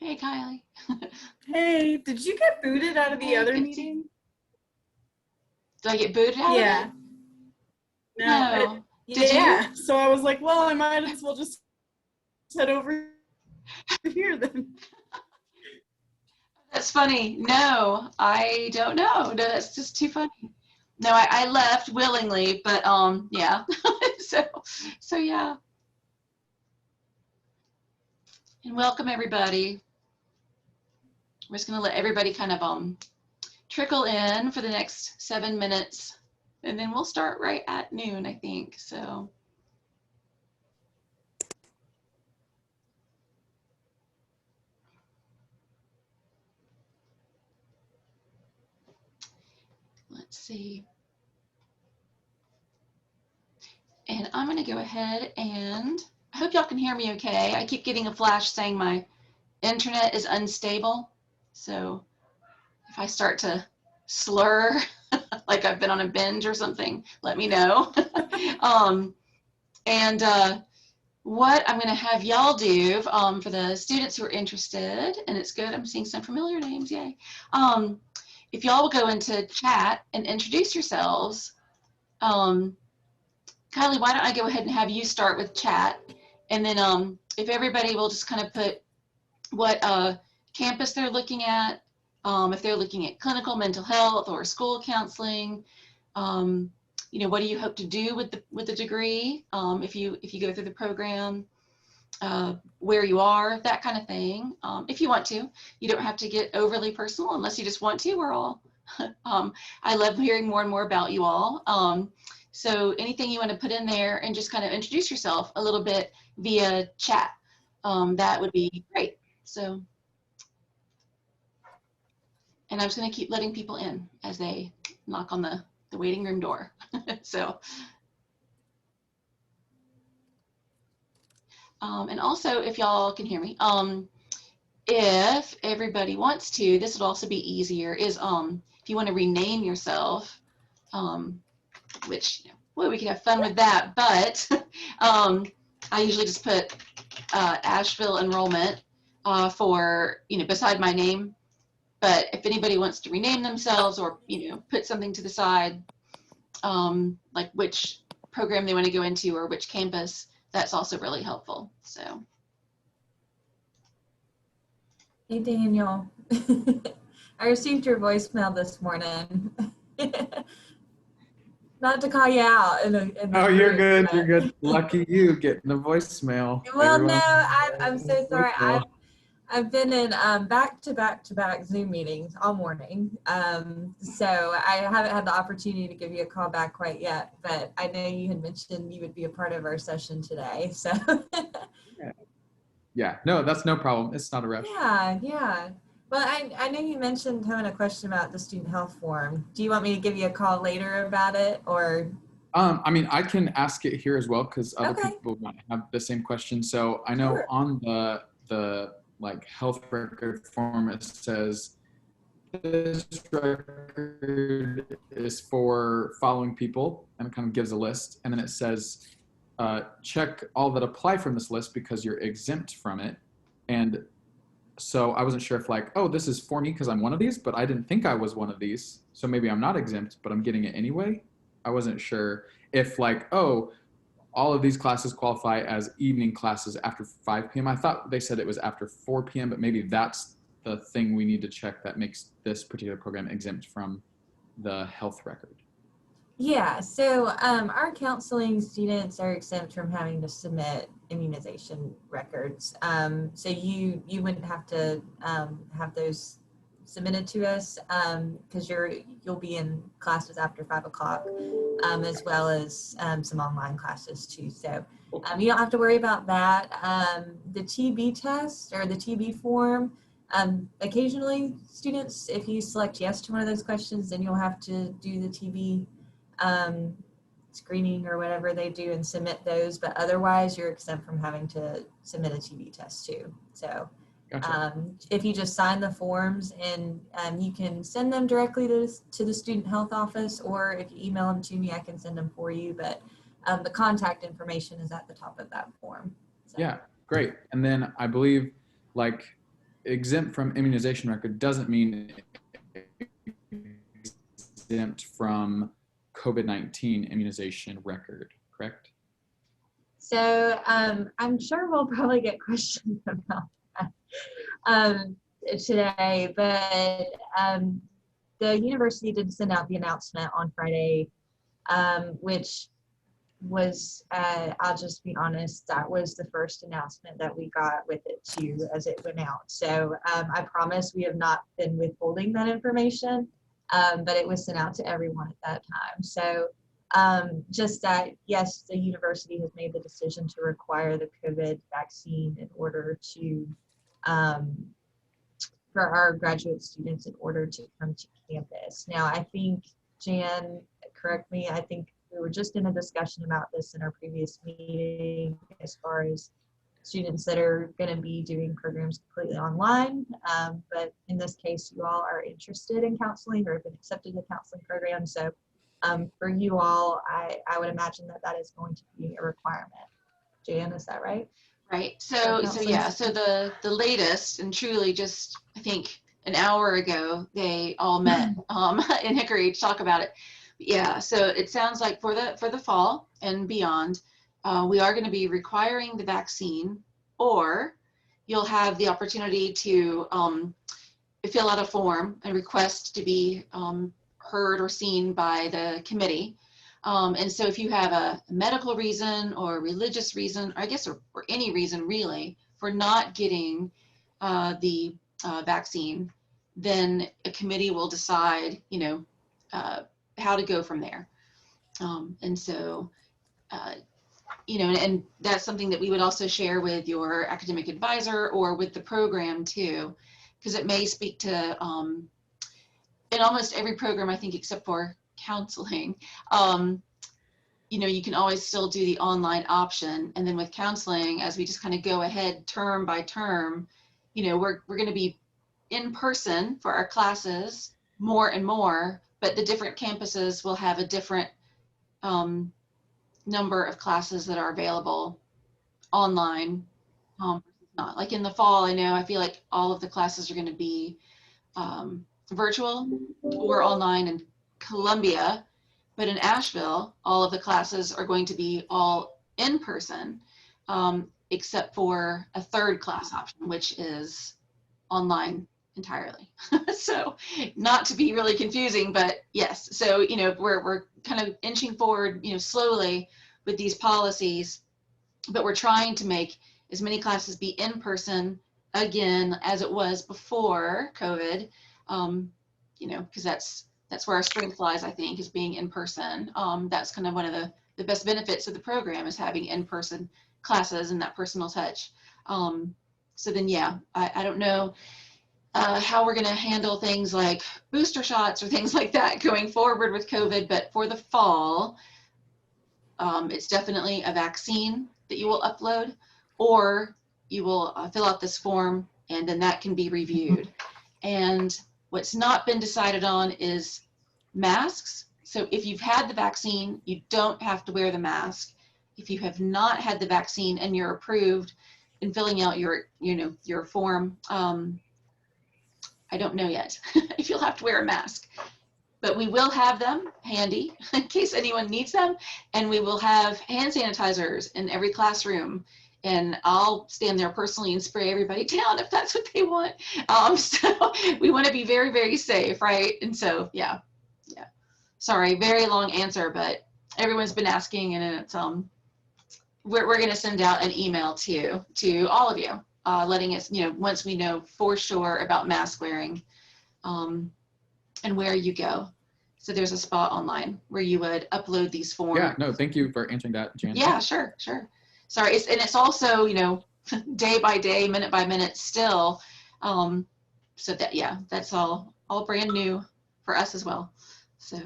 Hey, Kylie. Hey, did you get booted out of the other meeting? Did I get booted out of it? No. Did yeah. you? So I was like, well, I might as well just head over here then. That's funny. No, I don't know. No, that's just too funny. No, I left willingly, but yeah. so yeah. And welcome everybody. We're just gonna let everybody kind of trickle in for the next 7 minutes, and then we'll start right at noon, I think. So. Let's see. And I'm going to go ahead and I hope y'all can hear me okay. I keep getting a flash saying my internet is unstable. So if I start to slur like I've been on a binge or something, let me know. What I'm going to have y'all do for the students who are interested, and it's good, I'm seeing some familiar names, yay. If y'all will go into chat and introduce yourselves. Kylie, why don't I go ahead and have you start with chat, and then if everybody will just kind of put what campus they're looking at, if they're looking at clinical mental health or school counseling, you know, what do you hope to do with the degree if you go through the program, where you are, that kind of thing. If you want to, you don't have to get overly personal unless you just want to. We're all I love hearing more and more about you all. So anything you want to put in there and just kind of introduce yourself a little bit via chat, that would be great. So, and I'm just going to keep letting people in as they knock on the waiting room door. So, and also if y'all can hear me, if everybody wants to, this would also be easier, is if you want to rename yourself, which, well, we could have fun with that, but I usually just put Asheville enrollment for, you know, beside my name. But if anybody wants to rename themselves or, you know, put something to the side, like which program they want to go into or which campus, that's also really helpful. So. Hey, Daniel. I received your voicemail this morning. Not to call you out. Oh, you're good. You're good. Lucky you getting a voicemail. Well, no, I'm so sorry. I've been in back-to-back Zoom meetings all morning. So I haven't had the opportunity to give you a call back quite yet, but I know you had mentioned you would be a part of our session today. So yeah, no, that's no problem. It's not a rush. Yeah. Well, I know you mentioned having a question about the student health form. Do you want me to give you a call later about it, or? I mean, I can ask it here as well because other Okay. people might have the same question. So I know Sure. on the like health record form, it says this record is for following people, and it kind of gives a list, and then it says check all that apply from this list because you're exempt from it. And so I wasn't sure if like, oh, this is for me because I'm one of these, but I didn't think I was one of these. So maybe I'm not exempt, but I'm getting it anyway. I wasn't sure if like, oh, all of these classes qualify as evening classes after 5 p.m. I thought they said it was after 4 p.m., but maybe that's the thing we need to check that makes this particular program exempt from the health record. Yeah, so our counseling students are exempt from having to submit immunization records. So you wouldn't have to have those submitted to us because you'll be in classes after 5 o'clock, as well as some online classes too. So you don't have to worry about that. The TB test or the TB form, occasionally students, if you select yes to one of those questions, then you'll have to do the TB screening or whatever they do and submit those, but otherwise you're exempt from having to submit a TB test too. So gotcha. If you just sign the forms and you can send them directly to the student health office, or if you email them to me, I can send them for you, but the contact information is at the top of that form. So. Yeah, great. And then I believe like exempt from immunization record doesn't mean exempt from COVID-19 immunization record, correct? So I'm sure we'll probably get questions about that today, but the university did send out the announcement on Friday, which was, I'll just be honest, that was the first announcement that we got with it too as it went out. So I promise we have not been withholding that information, but it was sent out to everyone at that time. So just that, yes, the university has made the decision to require the COVID vaccine in order to, for our graduate students in order to come to campus. Now, I think, Jan, correct me, I think we were just in a discussion about this in our previous meeting as far as students that are going to be doing programs completely online. But in this case, you all are interested in counseling or have been accepted to the counseling program. So for you all, I would imagine that that is going to be a requirement. Jan, is that right? Right. So yeah, so the latest, and truly just, I think an hour ago, they all met in Hickory to talk about it. Yeah, so it sounds like for the fall and beyond, we are going to be requiring the vaccine, or you'll have the opportunity to fill out a form and request to be heard or seen by the committee. And so if you have a medical reason or religious reason, or I guess, or any reason really, for not getting the vaccine, then a committee will decide, you know, how to go from there. And so, you know, and that's something that we would also share with your academic advisor or with the program too, because it may speak to, in almost every program, I think, except for counseling, you know, you can always still do the online option. And then with counseling, as we just kind of go ahead term by term, you know, we're going to be in person for our classes more and more, but the different campuses will have a different number of classes that are available online. Not like in the fall, I know, I feel like all of the classes are going to be virtual or online in Columbia, but in Asheville, all of the classes are going to be all in person, except for a third class option, which is online entirely. So not to be really confusing, but yes. So, you know, we're kind of inching forward, you know, slowly with these policies, but we're trying to make as many classes be in person again as it was before COVID, you know, because that's where our strength lies, I think, is being in person. That's kind of one of the best benefits of the program, is having in-person classes and that personal touch. So then, yeah, I don't know how we're going to handle things like booster shots or things like that going forward with COVID, but for the fall, it's definitely a vaccine that you will upload, or you will fill out this form and then that can be reviewed. And what's not been decided on is masks. So if you've had the vaccine, you don't have to wear the mask. If you have not had the vaccine and you're approved in filling out your, you know, your form, I don't know yet if you'll have to wear a mask, but we will have them handy in case anyone needs them. And we will have hand sanitizers in every classroom. And I'll stand there personally and spray everybody down if that's what they want. So we want to be very, very safe, right? And so, yeah. Sorry, very long answer, but everyone's been asking, and it's we're going to send out an email to all of you, letting us, you know, once we know for sure about mask wearing, and where you go. So there's a spot online where you would upload these forms. Yeah, no, thank you for answering that, Jan. Yeah, sure. Sorry, it's also, you know, day by day, minute by minute still. So that, yeah, that's all brand new for us as well. So.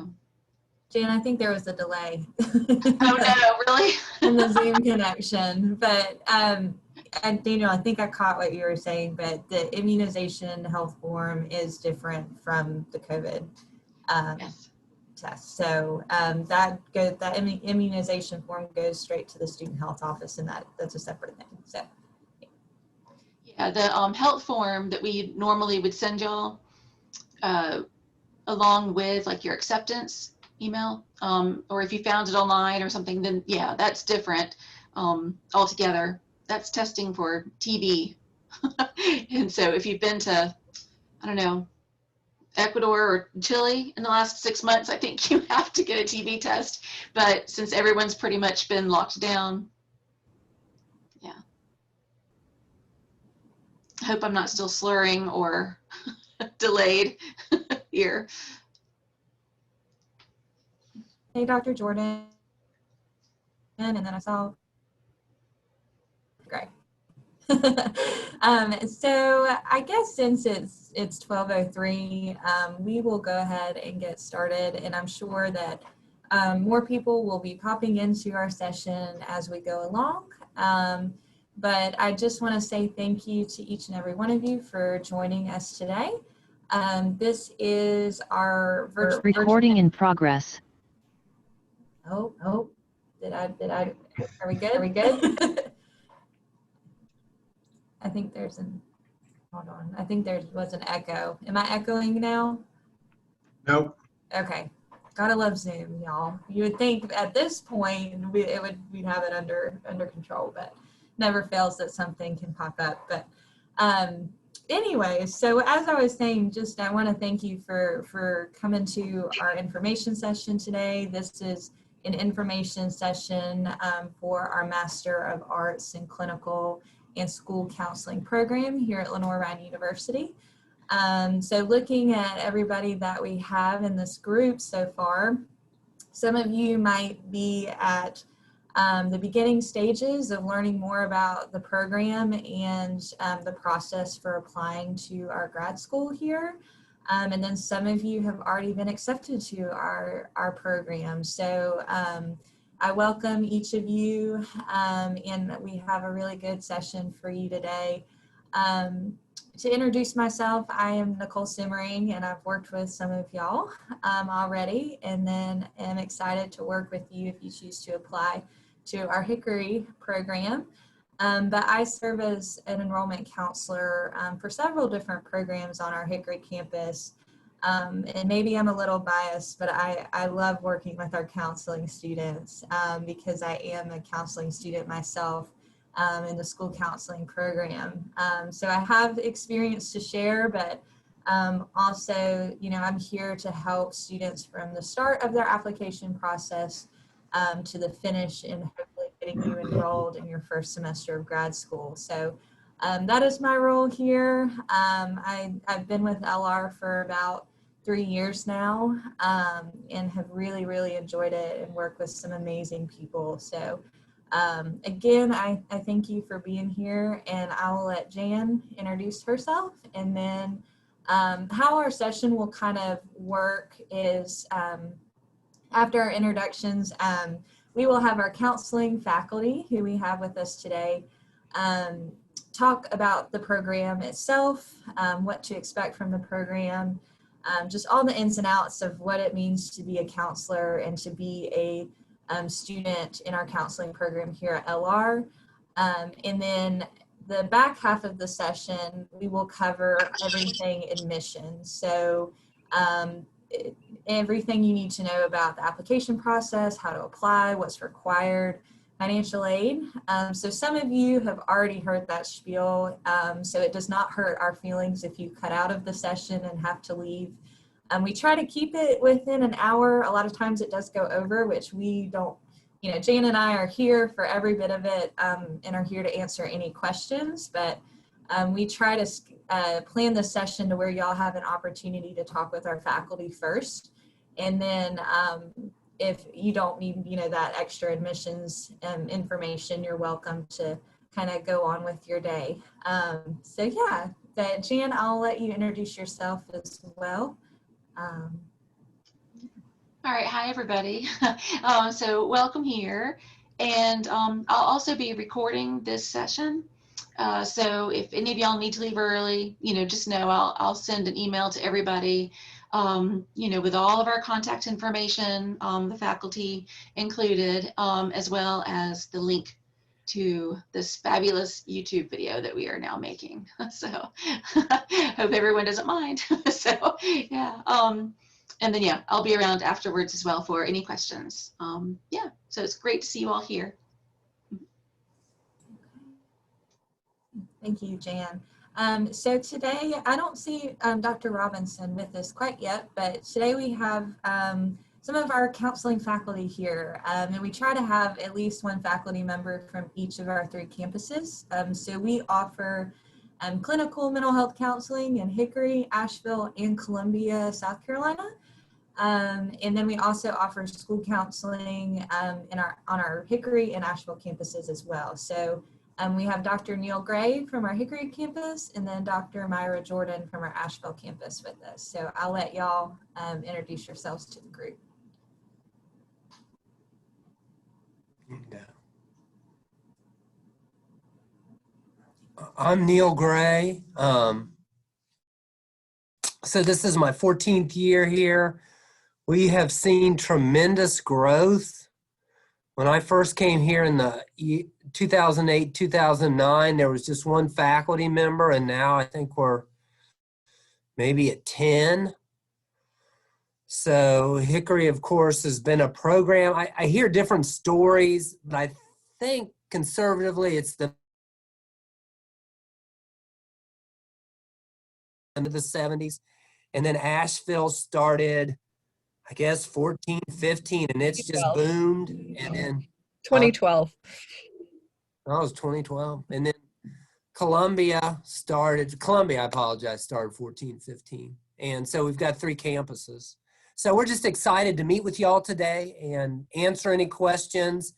Jan, I think there was a delay. Oh no, really? In the Zoom connection, but and Daniel, I think I caught what you were saying, but the immunization health form is different from the COVID Yes. test. So that immunization form goes straight to the student health office, and that's a separate thing. So. the health form that we normally would send y'all along with like your acceptance email, or if you found it online or something, then yeah, that's different altogether. That's testing for TB. And so if you've been to, I don't know, Ecuador or Chile in the last 6 months, I think you have to get a TB test. But since everyone's pretty much been locked down, yeah. I hope I'm not still slurring or delayed here. Hey, Dr. Jordan. And then I saw Greg. So I guess since it's 12:03, we will go ahead and get started, and I'm sure that more people will be popping into our session as we go along. But I just want to say thank you to each and every one of you for joining us today. This is our virtual recording in progress. Oh, are we good? Are we good? I think there's hold on. I think there was an echo. Am I echoing now? Nope. Okay. Gotta love Zoom, y'all. You would think at this point we'd have it under control, but never fails that something can pop up. But anyway, so as I was saying, just I want to thank you for coming to our information session today. This is an information session for our Master of Arts in Clinical and School Counseling program here at Lenoir-Rhyne University. So looking at everybody that we have in this group so far, some of you might be at the beginning stages of learning more about the program and the process for applying to our grad school here. And then some of you have already been accepted to our program. So I welcome each of you, and we have a really good session for you today. To introduce myself, I am Nichole Siemering, and I've worked with some of y'all already, and then am excited to work with you if you choose to apply to our Hickory program. But I serve as an enrollment counselor for several different programs on our Hickory campus. And maybe I'm a little biased, but I love working with our counseling students because I am a counseling student myself in the school counseling program. So I have experience to share, but also, you know, I'm here to help students from the start of their application process to the finish and hopefully getting you enrolled in your first semester of grad school. So that is my role here. I've been with LR for about 3 years now and have really enjoyed it and worked with some amazing people. So again, I thank you for being here, and I will let Jan introduce herself. And then how our session will kind of work is after our introductions, we will have our counseling faculty who we have with us today talk about the program itself, what to expect from the program, just all the ins and outs of what it means to be a counselor and to be a student in our counseling program here at LR. And then the back half of the session, we will cover everything admissions. So everything you need to know about the application process, how to apply, what's required, financial aid. So some of you have already heard that spiel, so it does not hurt our feelings if you cut out of the session and have to leave. We try to keep it within an hour. A lot of times it does go over, which we don't, you know, Jan and I are here for every bit of it and are here to answer any questions, but we try to plan the session to where y'all have an opportunity to talk with our faculty first. And then if you don't need, you know, that extra admissions information, you're welcome to kind of go on with your day. So yeah, but Jan, I'll let you introduce yourself as well. All right, hi everybody. So welcome here, and I'll also be recording this session. So if any of y'all need to leave early, you know, just know I'll send an email to everybody, you know, with all of our contact information, the faculty included, as well as the link to this fabulous YouTube video that we are now making. So hope everyone doesn't mind. So yeah, and then yeah, I'll be around afterwards as well for any questions. Yeah, so it's great to see you all here. Thank you, Jan. So today, I don't see Dr. Robinson with us quite yet, but today we have some of our counseling faculty here, and we try to have at least one faculty member from each of our 3 campuses. So we offer clinical mental health counseling in Hickory, Asheville, and Columbia, South Carolina. And then we also offer school counseling on our Hickory and Asheville campuses as well. So we have Dr. Neal Gre from our Hickory campus, and then Dr. Myra Jordan from our Asheville campus with us. So I'll let y'all introduce yourselves to the group. I'm Neal Gre. So this is my 14th year here. We have seen tremendous growth. When I first came here in the 2008, 2009, there was just 1 faculty member, and now I think we're maybe at 10. So Hickory, of course, has been a program. I hear different stories, but I think conservatively it's the into the 70s. And then Asheville started, I guess, 14, 15, and it's just boomed. And then 2012. That was 2012. And then Columbia, I apologize, started 14, 15. And so we've got 3 campuses. So we're just excited to meet with y'all today and answer any questions.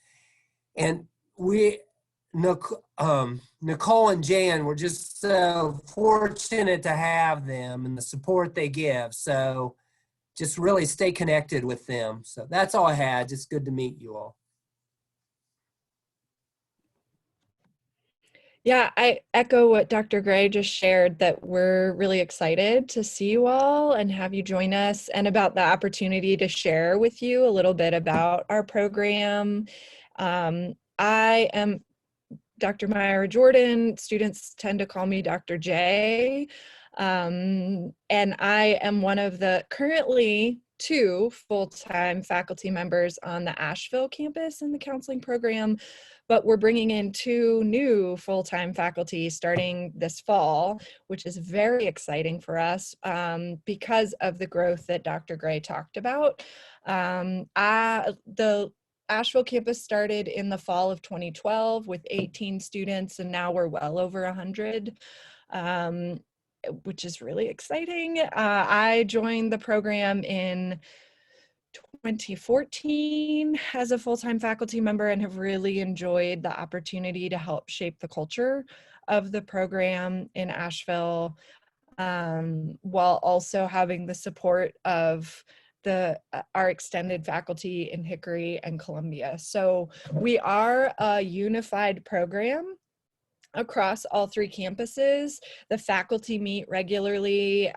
And Nichole and Jan, we're just so fortunate to have them and the support they give. So just really stay connected with them. So that's all I had. Just good to meet you all. Yeah, I echo what Dr. Gre just shared, that we're really excited to see you all and have you join us, and about the opportunity to share with you a little bit about our program. I am Dr. Myra Jordan. Students tend to call me Dr. J. And I am one of the currently 2 full-time faculty members on the Asheville campus in the counseling program, but we're bringing in 2 new full-time faculty starting this fall, which is very exciting for us because of the growth that Dr. Gre talked about. The Asheville campus started in the fall of 2012 with 18 students, and now we're well over 100, which is really exciting. I joined the program in 2014 as a full-time faculty member and have really enjoyed the opportunity to help shape the culture of the program in Asheville, while also having the support of our extended faculty in Hickory and Columbia. So we are a unified program across all 3 campuses. The faculty meet regularly.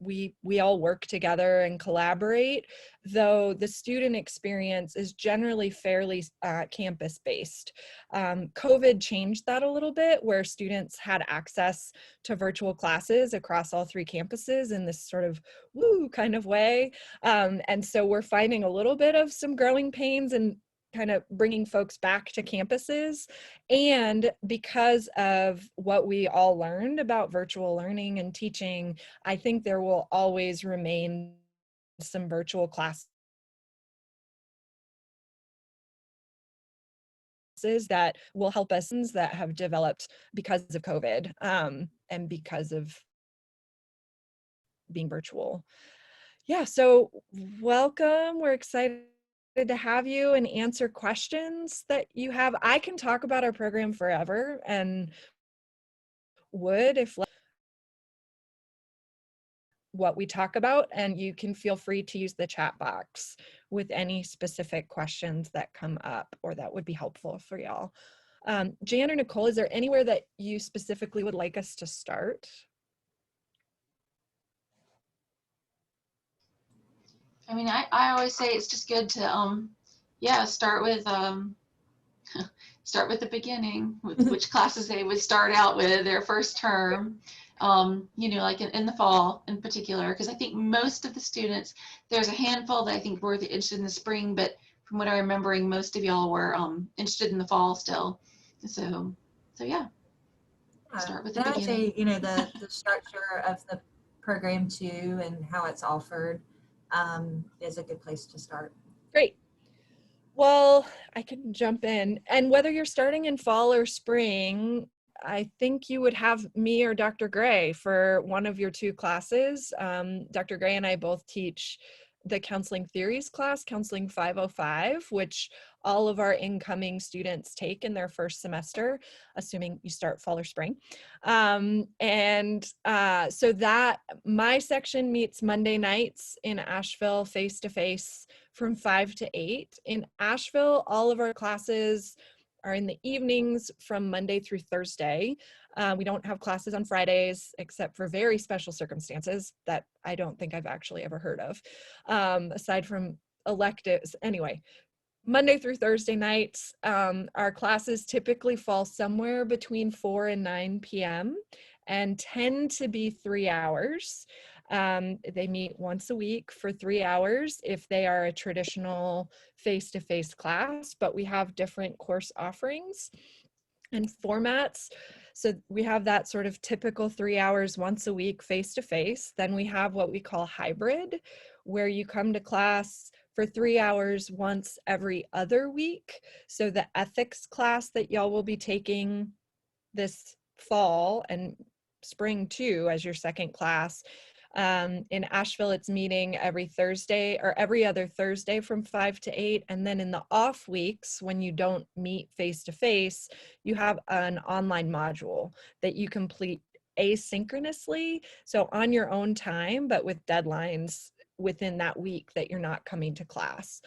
We all work together and collaborate, though the student experience is generally fairly campus-based. COVID changed that a little bit, where students had access to virtual classes across all 3 campuses in this sort of woo kind of way. And so we're finding a little bit of some growing pains and kind of bringing folks back to campuses. And because of what we all learned about virtual learning and teaching, I think there will always remain some virtual classes that will help us that have developed because of COVID and because of being virtual. Yeah, so welcome. We're excited to have you and answer questions that you have. I can talk about our program forever and would if what we talk about, and you can feel free to use the chat box with any specific questions that come up or that would be helpful for y'all. Jan or Nichole, is there anywhere that you specifically would like us to start? I mean, I always say it's just good to, yeah, start with start with the beginning, with which classes they would start out with their first term, you know, like in the fall in particular, because I think most of the students, there's a handful that I think were interested in the spring, but from what I'm remembering, most of y'all were interested in the fall still. So yeah, start with the I'd beginning. say, you know, the structure of the program too and how it's offered is a good place to start. Great. Well, I can jump in. And whether you're starting in fall or spring, I think you would have me or Dr. Gre for one of your two classes. Dr. Gre and I both teach the Counseling Theories class, Counseling 505, which all of our incoming students take in their first semester, assuming you start fall or spring. So that my section meets Monday nights in Asheville face-to-face from 5 to 8. In Asheville, all of our classes are in the evenings from Monday through Thursday. We don't have classes on Fridays except for very special circumstances that I don't think I've actually ever heard of, aside from electives. Anyway, Monday through Thursday nights, our classes typically fall somewhere between 4 and 9 p.m. and tend to be 3 hours. They meet once a week for 3 hours if they are a traditional face-to-face class, but we have different course offerings and formats. So we have that sort of typical 3 hours once a week face-to-face. Then we have what we call hybrid, where you come to class for 3 hours once every other week. So the ethics class that y'all will be taking this fall and spring too as your second class, in Asheville, it's meeting every Thursday or every other Thursday from 5 to 8. And then in the off weeks, when you don't meet face-to-face, you have an online module that you complete asynchronously. So on your own time, but with deadlines within that week that you're not coming to class.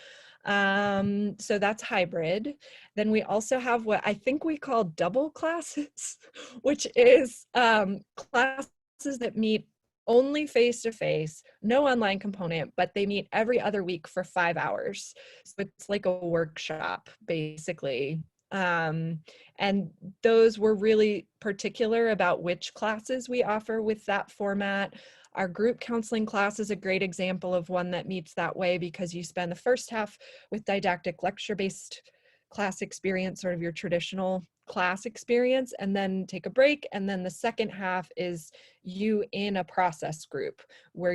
So that's hybrid. Then we also have what I think we call double classes, which is classes that meet only face-to-face, no online component, but they meet every other week for 5 hours. So it's like a workshop, basically. And those were really particular about which classes we offer with that format. Our group counseling class is a great example of one that meets that way because you spend the first half with didactic lecture-based class experience, sort of your traditional class experience, and then take a break. And then the second half is you in a process group where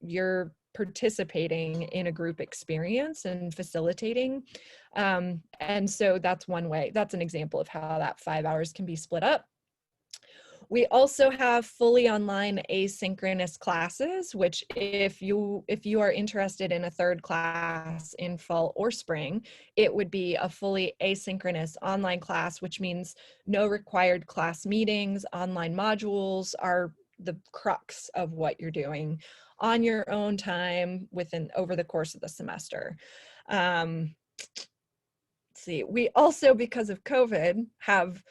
you're participating in a group experience and facilitating. And so that's one way. That's an example of how that 5 hours can be split up. We also have fully online asynchronous classes, which if you are interested in a third class in fall or spring, it would be a fully asynchronous online class, which means no required class meetings. Online modules are the crux of what you're doing on your own time over the course of the semester. Let's see, we also, because of COVID, have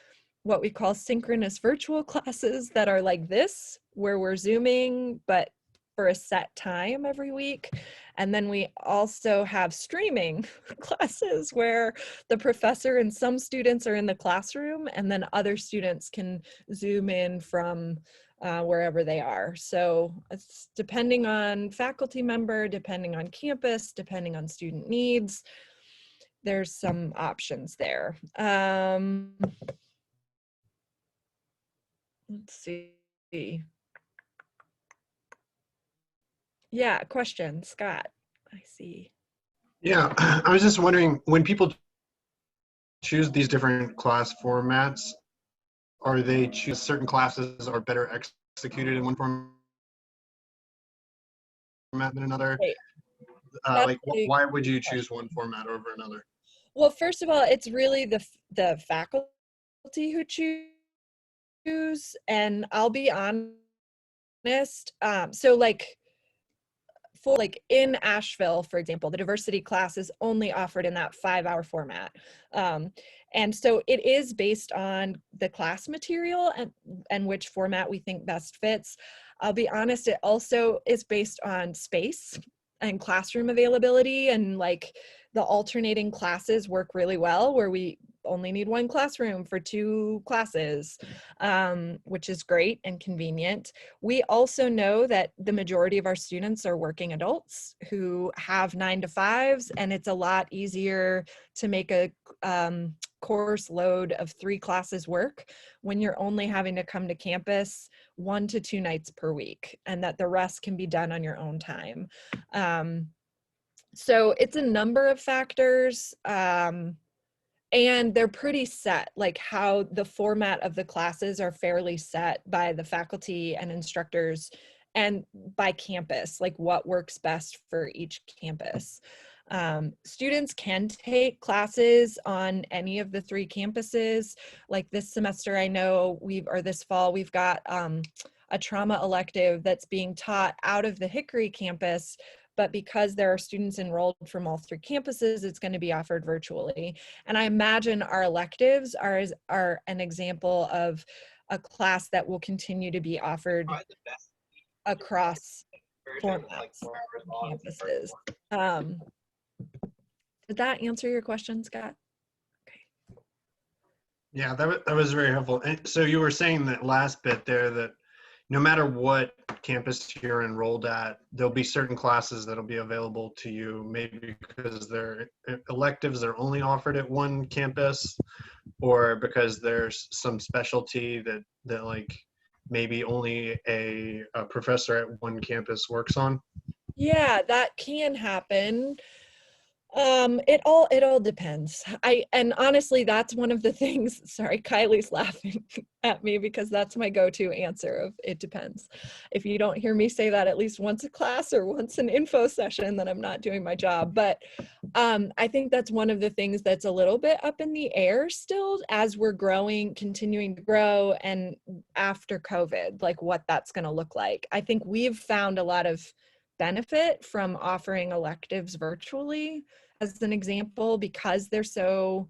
what we call synchronous virtual classes that are like this, where we're Zooming, but for a set time every week. And then we also have streaming classes where the professor and some students are in the classroom and then other students can Zoom in from wherever they are. So it's depending on faculty member, depending on campus, depending on student needs, there's some options there. Let's see. Yeah, question, Scott, I see. Yeah, I was just wondering, when people choose these different class formats, are they choose certain classes are better executed in one format than another? Right. Why would you choose one format over another? Well, first of all, it's really the faculty who choose, and I'll be honest. So like in Asheville, for example, the diversity class is only offered in that 5 hour format. And so it is based on the class material and which format we think best fits. I'll be honest, it also is based on space and classroom availability, and like the alternating classes work really well where we only need one classroom for 2 classes, which is great and convenient. We also know that the majority of our students are working adults who have 9 to 5s, and it's a lot easier to make a course load of 3 classes work when you're only having to come to campus 1 to 2 nights per week, and that the rest can be done on your own time. So it's a number of factors, and they're pretty set, like how the format of the classes are fairly set by the faculty and instructors and by campus, like what works best for each campus. Students can take classes on any of the 3 campuses. Like this semester, I know this fall, we've got a trauma elective that's being taught out of the Hickory campus, but because there are students enrolled from all 3 campuses, it's going to be offered virtually. And I imagine our electives are an example of a class that will continue to be offered across formats and campuses. Did that answer your question, Scott? Okay. Yeah, that was very helpful. And so you were saying that last bit there that no matter what campus you're enrolled at, there'll be certain classes that'll be available to you, maybe because their electives are only offered at one campus, or because there's some specialty that like maybe only a professor at one campus works on. Yeah, that can happen. It all depends. And honestly, that's one of the things, sorry, Kylie's laughing at me because that's my go-to answer of it depends. If you don't hear me say that at least once a class or once an info session, then I'm not doing my job. But I think that's one of the things that's a little bit up in the air still as we're growing, continuing to grow, and after COVID, like what that's going to look like. I think we've found a lot of benefit from offering electives virtually as an example, because they're so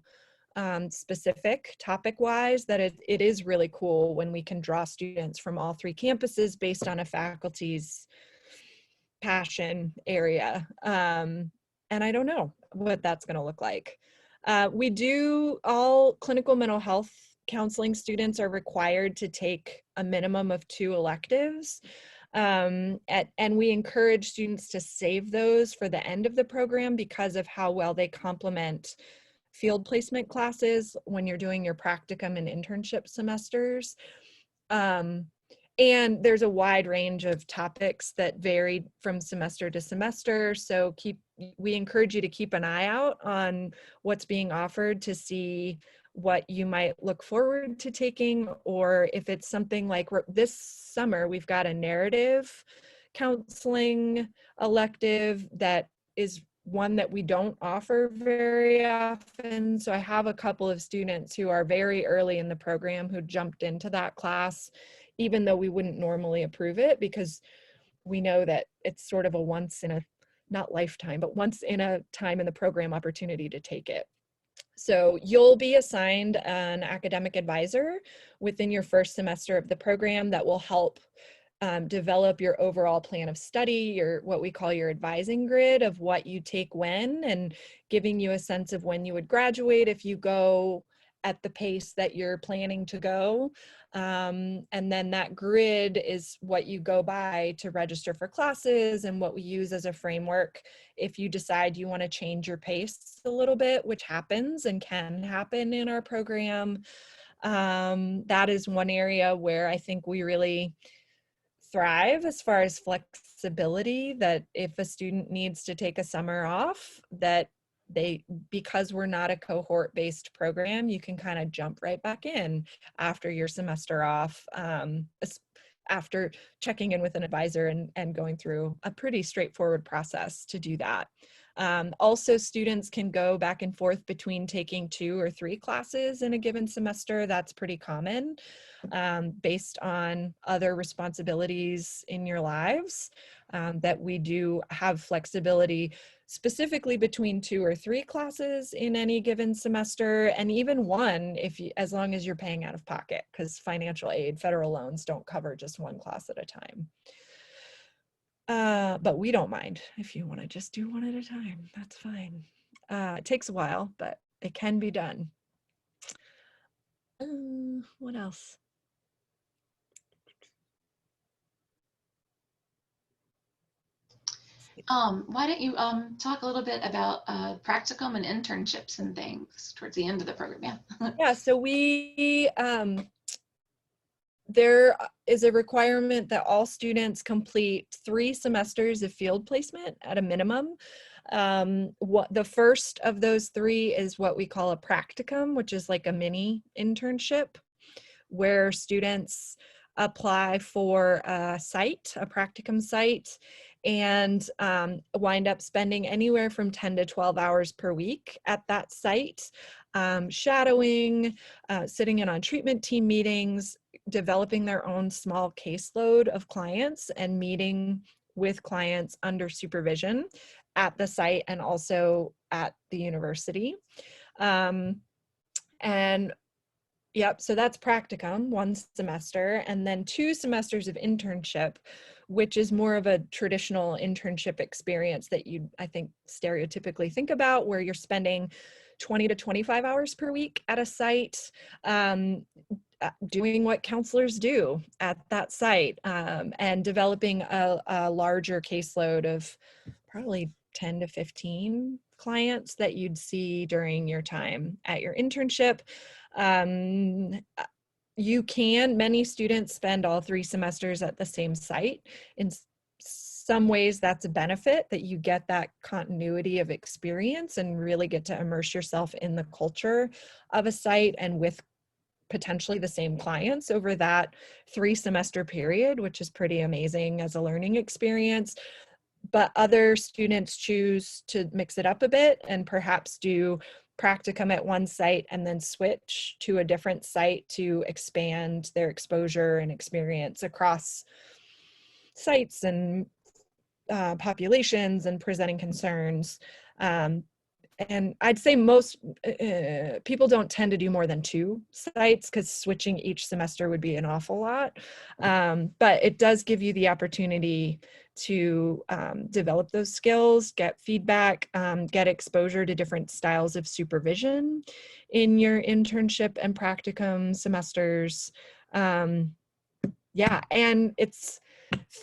specific topic-wise, that it is really cool when we can draw students from all 3 campuses based on a faculty's passion area. And I don't know what that's going to look like. All clinical mental health counseling students are required to take a minimum of 2 electives. And we encourage students to save those for the end of the program because of how well they complement field placement classes when you're doing your practicum and internship semesters. And there's a wide range of topics that vary from semester to semester. So we encourage you to keep an eye out on what's being offered to see what you might look forward to taking, or if it's something like this summer, we've got a narrative counseling elective that is one that we don't offer very often. So I have a couple of students who are very early in the program who jumped into that class, even though we wouldn't normally approve it, because we know that it's sort of a once in a, not lifetime, but once in a time in the program opportunity to take it. So you'll be assigned an academic advisor within your first semester of the program that will help develop your overall plan of study, what we call your advising grid of what you take when, and giving you a sense of when you would graduate if you go at the pace that you're planning to go. And then that grid is what you go by to register for classes and what we use as a framework if you decide you want to change your pace a little bit, which happens and can happen in our program. That is one area where I think we really thrive as far as flexibility, that if a student needs to take a summer off, that because we're not a cohort-based program, you can kind of jump right back in after your semester off, after checking in with an advisor and going through a pretty straightforward process to do that. Also, students can go back and forth between taking 2 or 3 classes in a given semester. That's pretty common based on other responsibilities in your lives, that we do have flexibility specifically between 2 or 3 classes in any given semester, and even 1 as long as you're paying out of pocket, because financial aid, federal loans don't cover just 1 class at a time. But we don't mind if you want to just do 1 at a time, that's fine. It takes a while, but it can be done. What else? Why don't you talk a little bit about practicum and internships and things towards the end of the program? Yeah. Yeah, so we, there is a requirement that all students complete 3 semesters of field placement at a minimum. The first of those 3 is what we call a practicum, which is like a mini internship, where students apply for a site, a practicum site, and wind up spending anywhere from 10 to 12 hours per week at that site, shadowing, sitting in on treatment team meetings, developing their own small caseload of clients, and meeting with clients under supervision at the site and also at the university. And yep, so that's practicum, 1 semester, and then 2 semesters of internship, which is more of a traditional internship experience that you, I think, stereotypically think about, where you're spending 20 to 25 hours per week at a site, doing what counselors do at that site, and developing a larger caseload of probably 10 to 15 clients that you'd see during your time at your internship. Many students spend all 3 semesters at the same site. In some ways, that's a benefit, that you get that continuity of experience and really get to immerse yourself in the culture of a site and with potentially the same clients over that 3 semester period, which is pretty amazing as a learning experience. But other students choose to mix it up a bit and perhaps do practicum at one site and then switch to a different site to expand their exposure and experience across sites and populations and presenting concerns. And I'd say most people don't tend to do more than 2 sites, because switching each semester would be an awful lot. But it does give you the opportunity to develop those skills, get feedback, get exposure to different styles of supervision in your internship and practicum semesters. Yeah, and it's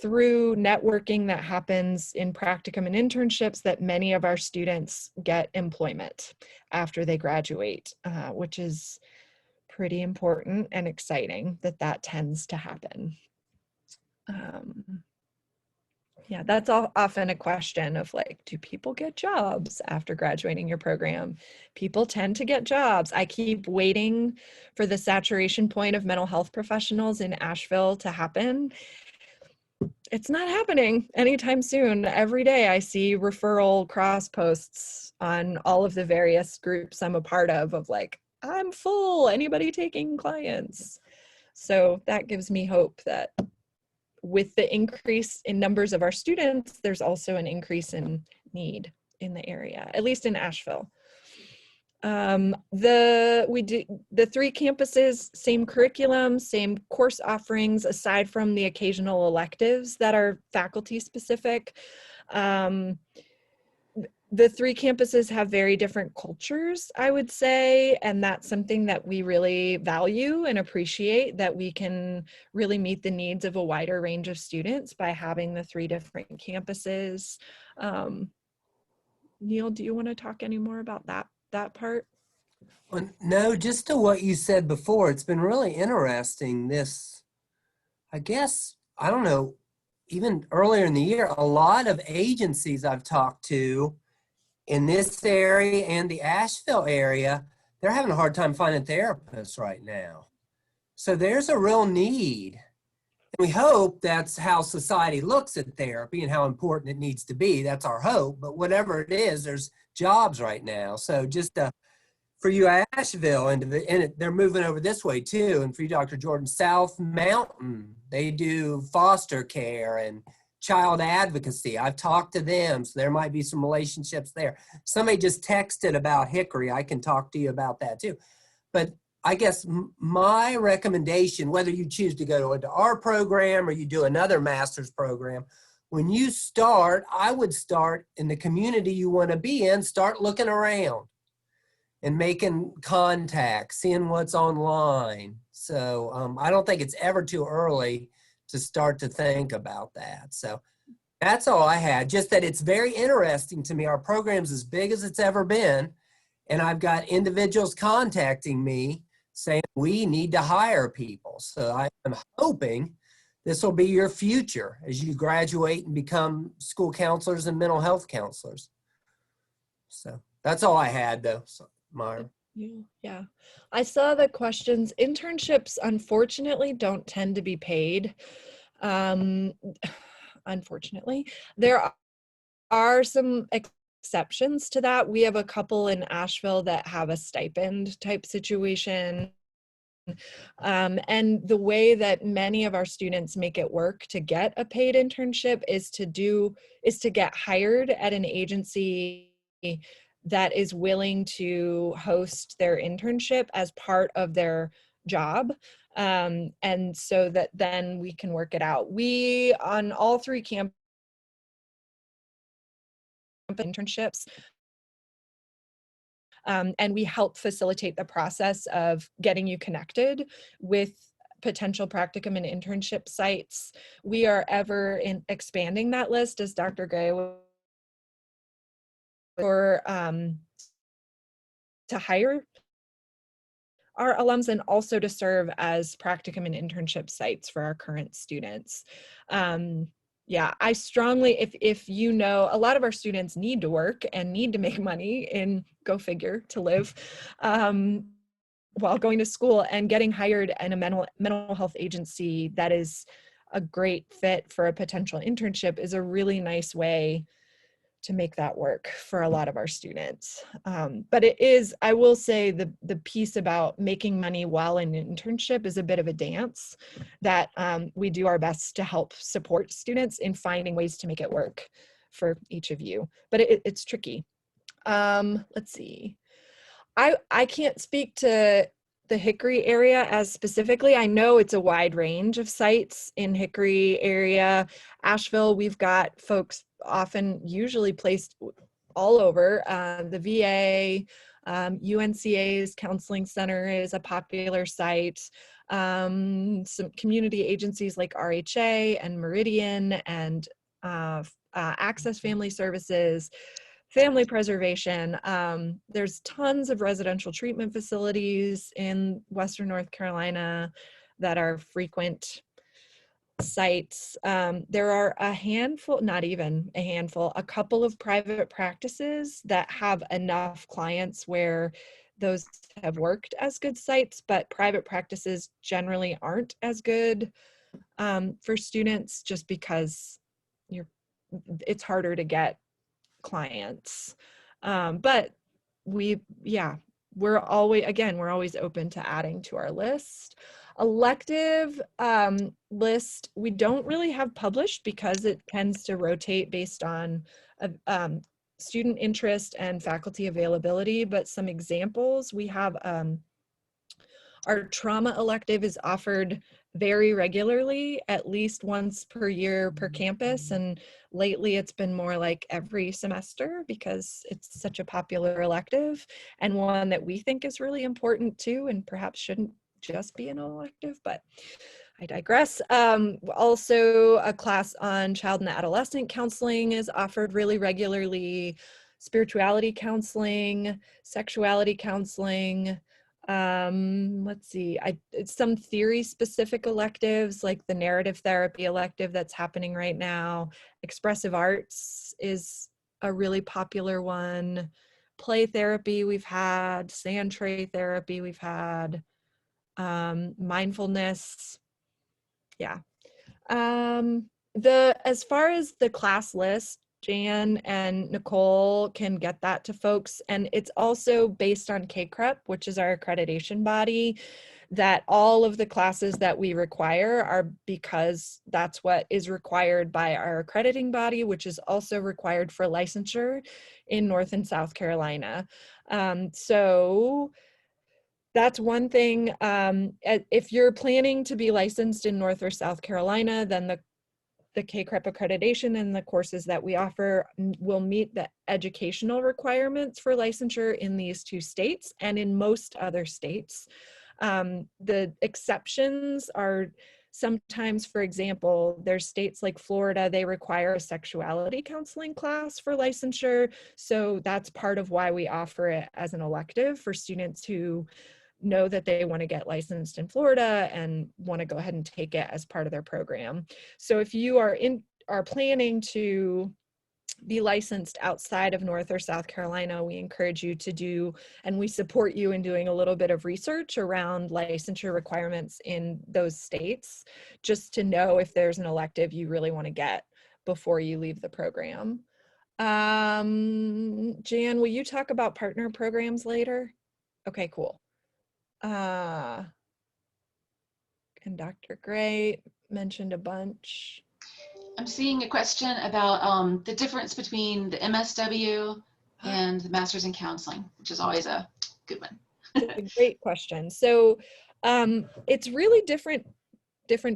through networking that happens in practicum and internships that many of our students get employment after they graduate, which is pretty important and exciting that tends to happen. Yeah, that's often a question of like, do people get jobs after graduating your program? People tend to get jobs. I keep waiting for the saturation point of mental health professionals in Asheville to happen. It's not happening anytime soon. Every day I see referral cross posts on all of the various groups I'm a part of like, I'm full, anybody taking clients? So that gives me hope that with the increase in numbers of our students, there's also an increase in need in the area, at least in Asheville. The 3 campuses, same curriculum, same course offerings, aside from the occasional electives that are faculty specific. The 3 campuses have very different cultures, I would say, and that's something that we really value and appreciate, that we can really meet the needs of a wider range of students by having the 3 different campuses. Neal, do you want to talk any more about that part? Well, no, just to what you said before, it's been really interesting. I guess, I don't know, even earlier in the year, a lot of agencies I've talked to in this area and the Asheville area, they're having a hard time finding therapists right now. So there's a real need. And we hope that's how society looks at therapy and how important it needs to be. That's our hope. But whatever it is, there's jobs right now. So just for you, Asheville, and they're moving over this way too. And for you, Dr. Jordan, South Mountain, they do foster care and child advocacy. I've talked to them, so there might be some relationships there. Somebody just texted about Hickory. I can talk to you about that too. But I guess my recommendation, whether you choose to go into our program or you do another master's program, when you start, I would start in the community you want to be in, start looking around. and making contacts, seeing what's online. So I don't think it's ever too early to start to think about that. So that's all I had, just that it's very interesting to me. Our program's as big as it's ever been, and I've got individuals contacting me saying we need to hire people. So I am hoping this will be your future as you graduate and become school counselors and mental health counselors. So that's all I had though, so, Myra. Yeah, I saw the questions. Internships, unfortunately, don't tend to be paid. Unfortunately, there are some exceptions to that. We have a couple in Asheville that have a stipend type situation. And the way that many of our students make it work to get a paid internship is to get hired at an agency that is willing to host their internship as part of their job. And so that then we can work it out. We, on all 3 campuses, internships, and we help facilitate the process of getting you connected with potential practicum and internship sites. We are ever expanding that list, as Dr. Gre for to hire our alums and also to serve as practicum and internship sites for our current students. Yeah, I strongly, if you know, a lot of our students need to work and need to make money in, go figure, to live while going to school, and getting hired in a mental health agency that is a great fit for a potential internship is a really nice way to make that work for a lot of our students. But it is, I will say, the piece about making money while in an internship is a bit of a dance that we do our best to help support students in finding ways to make it work for each of you. But it's tricky. Let's see. I can't speak to the Hickory area as specifically. I know it's a wide range of sites in Hickory area. Asheville, we've got folks usually placed all over. The VA, UNCA's Counseling Center is a popular site. Some community agencies like RHA and Meridian and Access Family Services, Family Preservation. There's tons of residential treatment facilities in Western North Carolina that are frequent sites. There are a handful, not even a handful, a couple of private practices that have enough clients where those have worked as good sites, but private practices generally aren't as good for students just because it's harder to get clients. But we're always open to adding to our list. Elective list, we don't really have published because it tends to rotate based on student interest and faculty availability, but some examples, we have our trauma elective is offered very regularly, at least once per year per campus. And lately it's been more like every semester because it's such a popular elective and one that we think is really important too, and perhaps shouldn't just be an elective, but I digress. Also, a class on child and adolescent counseling is offered really regularly. Spirituality counseling, sexuality counseling. Let's see, some theory specific electives like the narrative therapy elective that's happening right now. Expressive arts is a really popular one. Play therapy we've had, sand tray therapy we've had, mindfulness. Yeah. As far as the class list, Jan and Nichole can get that to folks. And it's also based on KCREP, which is our accreditation body, that all of the classes that we require are because that's what is required by our accrediting body, which is also required for licensure in North and South Carolina. So that's one thing. If you're planning to be licensed in North or South Carolina, then the KCREP accreditation and the courses that we offer will meet the educational requirements for licensure in these 2 states and in most other states. The exceptions are sometimes, for example, there's states like Florida, they require a sexuality counseling class for licensure. So that's part of why we offer it as an elective for students who know that they want to get licensed in Florida and want to go ahead and take it as part of their program. So if you are planning to be licensed outside of North or South Carolina, we encourage you to do, and we support you in doing a little bit of research around licensure requirements in those states, just to know if there's an elective you really want to get before you leave the program. Jan, will you talk about partner programs later? Okay, cool. And Dr. Gre mentioned a bunch. I'm seeing a question about the difference between the MSW and the Masters in Counseling, which is always a good one. It's a great question. So it's really different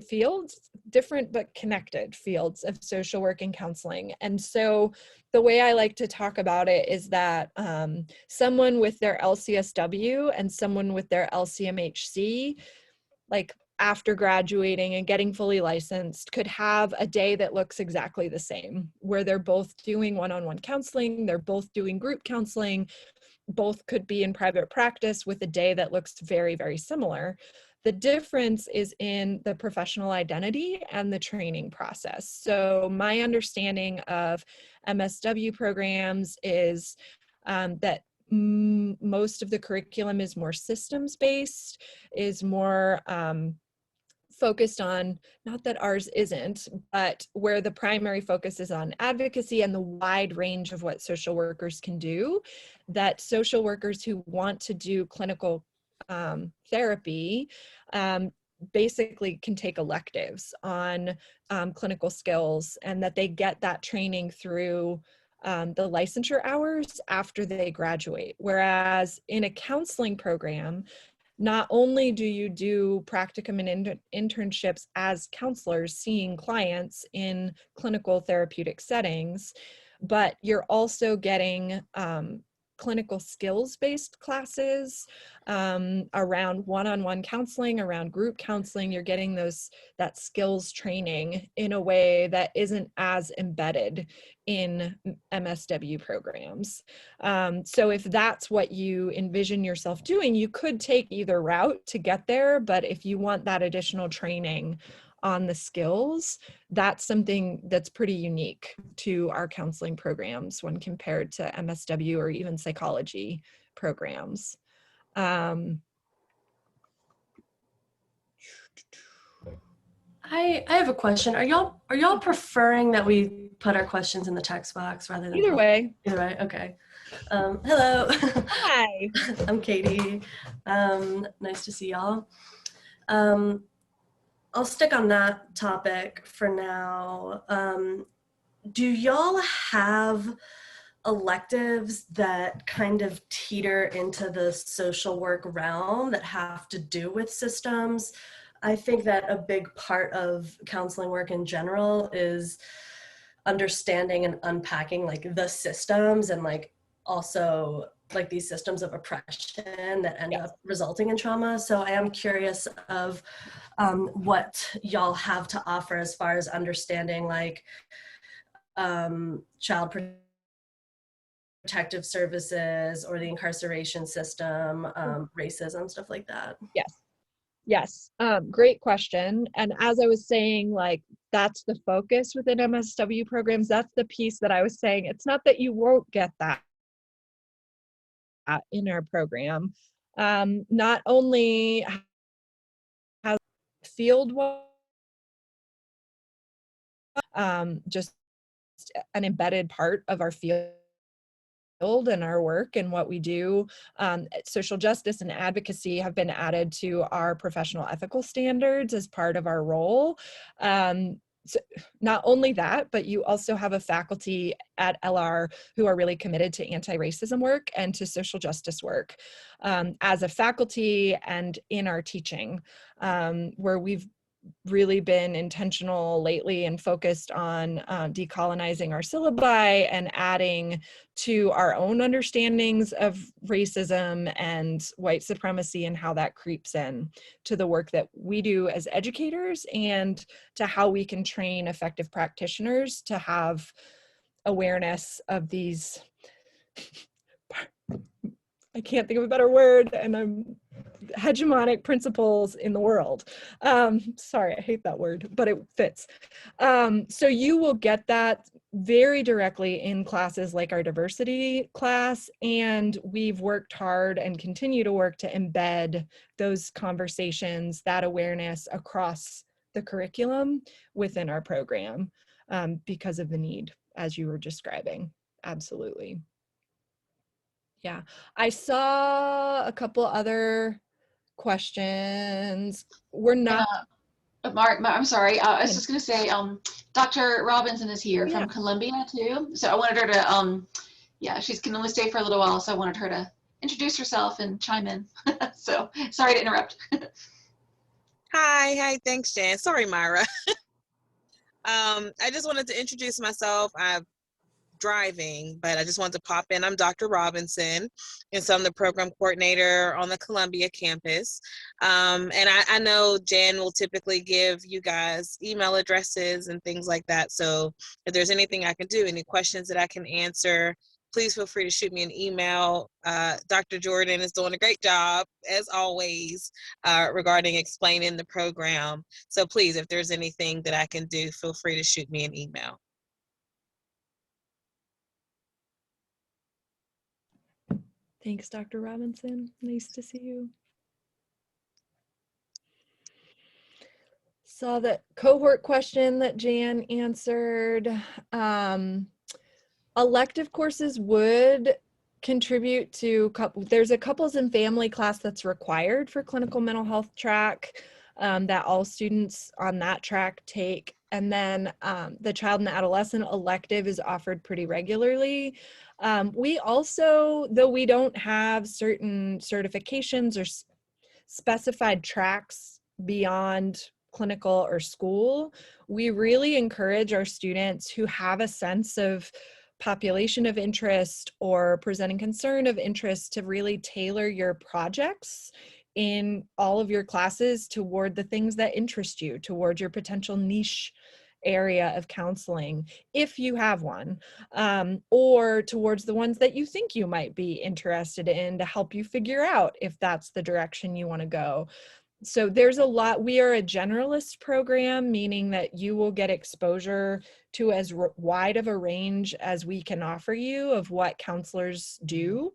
fields, different but connected fields of social work and counseling. And so the way I like to talk about it is that someone with their LCSW and someone with their LCMHC, like after graduating and getting fully licensed, could have a day that looks exactly the same, where they're both doing one-on-one counseling, they're both doing group counseling, both could be in private practice with a day that looks very, very similar. The difference is in the professional identity and the training process. So my understanding of MSW programs is that most of the curriculum is more systems-based, is more focused on, not that ours isn't, but where the primary focus is on advocacy and the wide range of what social workers can do, that social workers who want to do clinical therapy basically can take electives on clinical skills, and that they get that training through the licensure hours after they graduate. Whereas in a counseling program, not only do you do practicum and internships as counselors seeing clients in clinical therapeutic settings, but you're also getting clinical skills-based classes around one-on-one counseling, around group counseling. You're getting that skills training in a way that isn't as embedded in MSW programs. So if that's what you envision yourself doing, you could take either route to get there, but if you want that additional training on the skills, that's something that's pretty unique to our counseling programs when compared to MSW or even psychology programs. I have a question. Are y'all preferring that we put our questions in the text box rather than Either way. Either way, okay. Hello. Hi. I'm Katie. Nice to see y'all. I'll stick on that topic for now. Do y'all have electives that kind of teeter into the social work realm that have to do with systems? I think that a big part of counseling work in general is understanding and unpacking like the systems and like also like these systems of oppression that end up resulting in trauma. So I am curious of what y'all have to offer as far as understanding like child protective services or the incarceration system, racism, stuff like that. Yes, great question. And as I was saying, like that's the focus within MSW programs. That's the piece that I was saying. It's not that you won't get that in our program. Not only has field just an embedded part of our field and our work and what we do. Social justice and advocacy have been added to our professional ethical standards as part of our role. So not only that, but you also have a faculty at LR who are really committed to anti-racism work and to social justice work as a faculty and in our teaching, where we've really been intentional lately and focused on decolonizing our syllabi and adding to our own understandings of racism and white supremacy and how that creeps in to the work that we do as educators and to how we can train effective practitioners to have awareness of these, I can't think of a better word, and I'm hegemonic principles in the world. Sorry, I hate that word, but it fits. So you will get that very directly in classes like our diversity class, and we've worked hard and continue to work to embed those conversations, that awareness across the curriculum within our program because of the need, as you were describing. Absolutely. Yeah, I saw a couple other questions. We're not. Mark, I'm sorry. I was Good. just going to say, Dr. Robinson is here Yeah. from Columbia too. So I wanted her to, yeah, she can only stay for a little while. So I wanted her to introduce herself and chime in. So sorry to interrupt. Hi, thanks, Jan. Sorry, Myra. I just wanted to introduce myself. I'm driving, but I just wanted to pop in. I'm Dr. Robinson, and so I'm the program coordinator on the Columbia campus. And I know Jan will typically give you guys email addresses and things like that. So if there's anything I can do, any questions that I can answer, please feel free to shoot me an email. Dr. Jordan is doing a great job, as always, regarding explaining the program. So please, if there's anything that I can do, feel free to shoot me an email. Thanks, Dr. Robinson. Nice to see you. Saw that cohort question that Jan answered. Elective courses would contribute to, there's a couples and family class that's required for clinical mental health track that all students on that track take. And then the child and adolescent elective is offered pretty regularly. We also, though we don't have certain certifications or specified tracks beyond clinical or school, we really encourage our students who have a sense of population of interest or presenting concern of interest to really tailor your projects in all of your classes toward the things that interest you, toward your potential niche area of counseling, if you have one, or towards the ones that you think you might be interested in to help you figure out if that's the direction you want to go. So there's a lot. We are a generalist program, meaning that you will get exposure to as wide of a range as we can offer you of what counselors do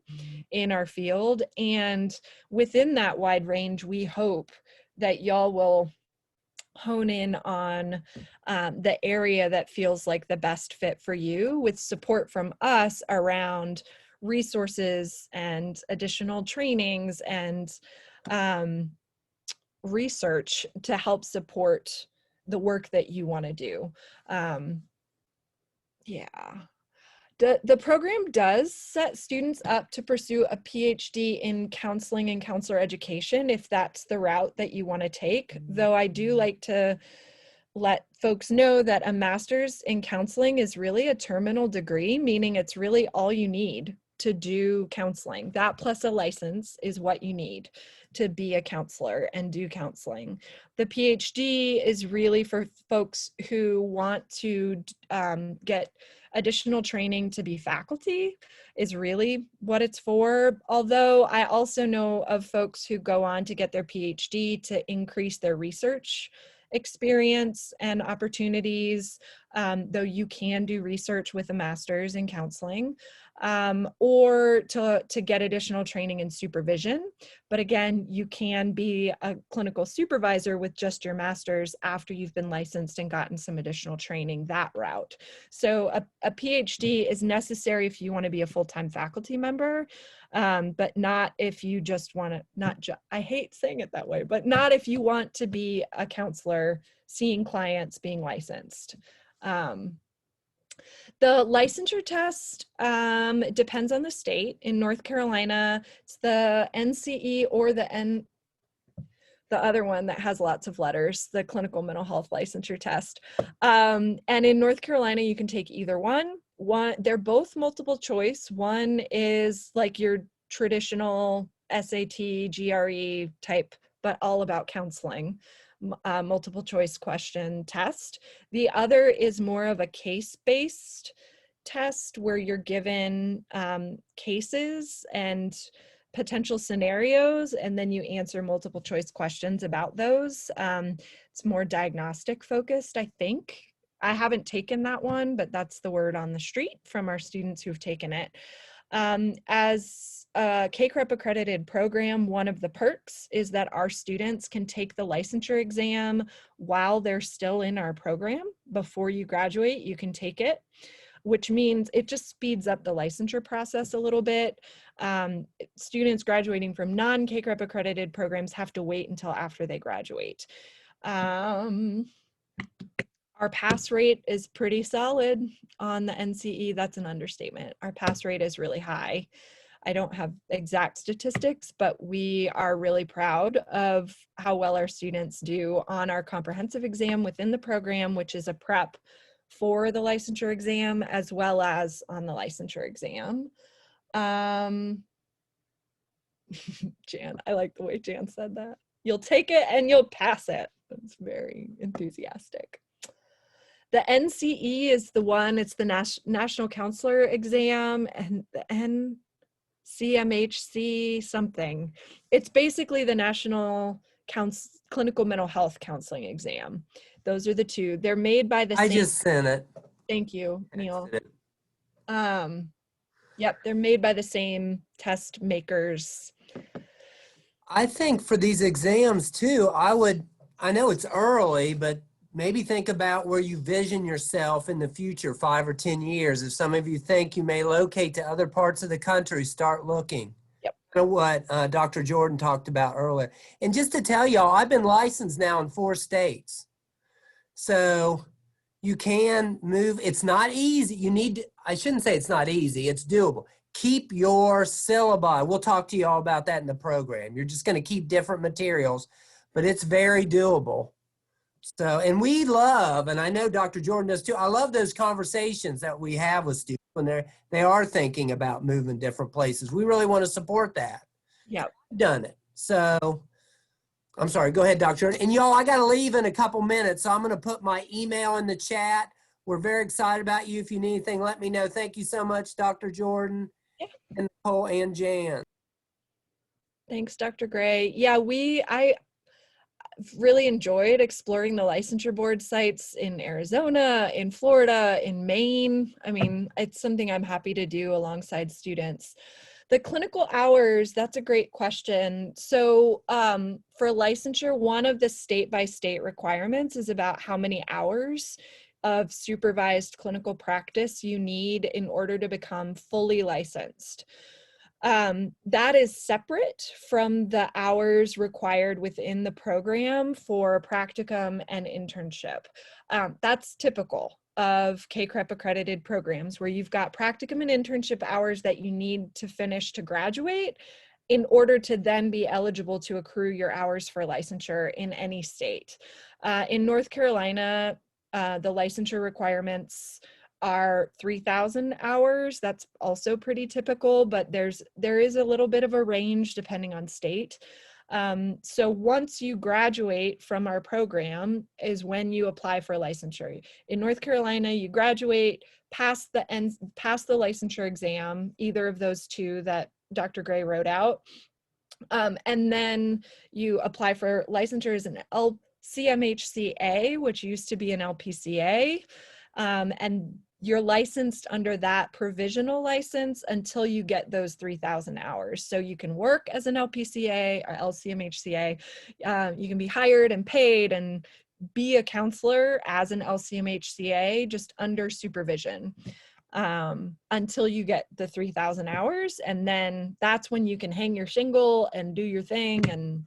in our field. And within that wide range, we hope that y'all will hone in on the area that feels like the best fit for you, with support from us around resources and additional trainings and research to help support the work that you want to do. Yeah. The program does set students up to pursue a PhD in counseling and counselor education if that's the route that you want to take, though I do like to let folks know that a master's in counseling is really a terminal degree, meaning it's really all you need to do counseling. That plus a license is what you need to be a counselor and do counseling. The PhD is really for folks who want to get additional training to be faculty, is really what it's for. Although I also know of folks who go on to get their PhD to increase their research experience and opportunities, though you can do research with a master's in counseling, or to get additional training in supervision. But again, you can be a clinical supervisor with just your master's after you've been licensed and gotten some additional training that route. So a PhD is necessary if you want to be a full-time faculty member, but not if you just want to, I hate saying it that way, but not if you want to be a counselor, seeing clients, being licensed. The licensure test depends on the state. In North Carolina, it's the NCE or the the other one that has lots of letters, the Clinical Mental Health Licensure Test. And in North Carolina, you can take either one. They're both multiple choice. One is like your traditional SAT, GRE type, but all about counseling, multiple choice question test. The other is more of a case-based test where you're given cases and potential scenarios, and then you answer multiple choice questions about those. It's more diagnostic focused, I think. I haven't taken that one, but that's the word on the street from our students who've taken it. As a CACREP accredited program, one of the perks is that our students can take the licensure exam while they're still in our program. Before you graduate, you can take it, which means it just speeds up the licensure process a little bit. Students graduating from non-CACREP accredited programs have to wait until after they graduate. Our pass rate is pretty solid on the NCE. That's an understatement. Our pass rate is really high. I don't have exact statistics, but we are really proud of how well our students do on our comprehensive exam within the program, which is a prep for the licensure exam, as well as on the licensure exam. Jan, I like the way Jan said that. You'll take it and you'll pass it. That's very enthusiastic. The NCE is the one, it's the National Counselor Exam, and the NCMHC something. It's basically the National Clinical Mental Health Counseling Exam. Those are the two. They're made by the same. I just sent it. Thank you, Neal. Yep, they're made by the same test makers. I think for these exams too, I know it's early, but maybe think about where you vision yourself in the future, 5 or 10 years. If some of you think you may locate to other parts of the country, start looking. Yep. You know what Dr. Jordan talked about earlier. And just to tell y'all, I've been licensed now in 4 states. So you can move. It's not easy. I shouldn't say it's not easy. It's doable. Keep your syllabi. We'll talk to you all about that in the program. You're just going to keep different materials, but it's very doable. So, and we love, and I know Dr. Jordan does too, I love those conversations that we have with students when they are thinking about moving different places. We really want to support that. Yep. We've done it. So, I'm sorry, go ahead, Dr. Jordan. And y'all, I got to leave in a couple minutes, so I'm going to put my email in the chat. We're very excited about you. If you need anything, let me know. Thank you so much, Dr. Jordan, and Nichole and Jan. Thanks, Dr. Gre. Yeah, I really enjoyed exploring the licensure board sites in Arizona, in Florida, in Maine. I mean, it's something I'm happy to do alongside students. The clinical hours, that's a great question. So for licensure, one of the state-by-state requirements is about how many hours of supervised clinical practice you need in order to become fully licensed. That is separate from the hours required within the program for practicum and internship. That's typical of CACREP accredited programs where you've got practicum and internship hours that you need to finish to graduate in order to then be eligible to accrue your hours for licensure in any state. In North Carolina, the licensure requirements are 3,000 hours. That's also pretty typical, but there is a little bit of a range depending on state. So once you graduate from our program is when you apply for licensure. In North Carolina, you graduate, pass the licensure exam, either of those two that Dr. Gre wrote out, and then you apply for licensure as an LCMHCA, which used to be an LPCA, and you're licensed under that provisional license until you get those 3,000 hours. So you can work as an LPCA or LCMHCA. You can be hired and paid and be a counselor as an LCMHCA, just under supervision until you get the 3,000 hours. And then that's when you can hang your shingle and do your thing. And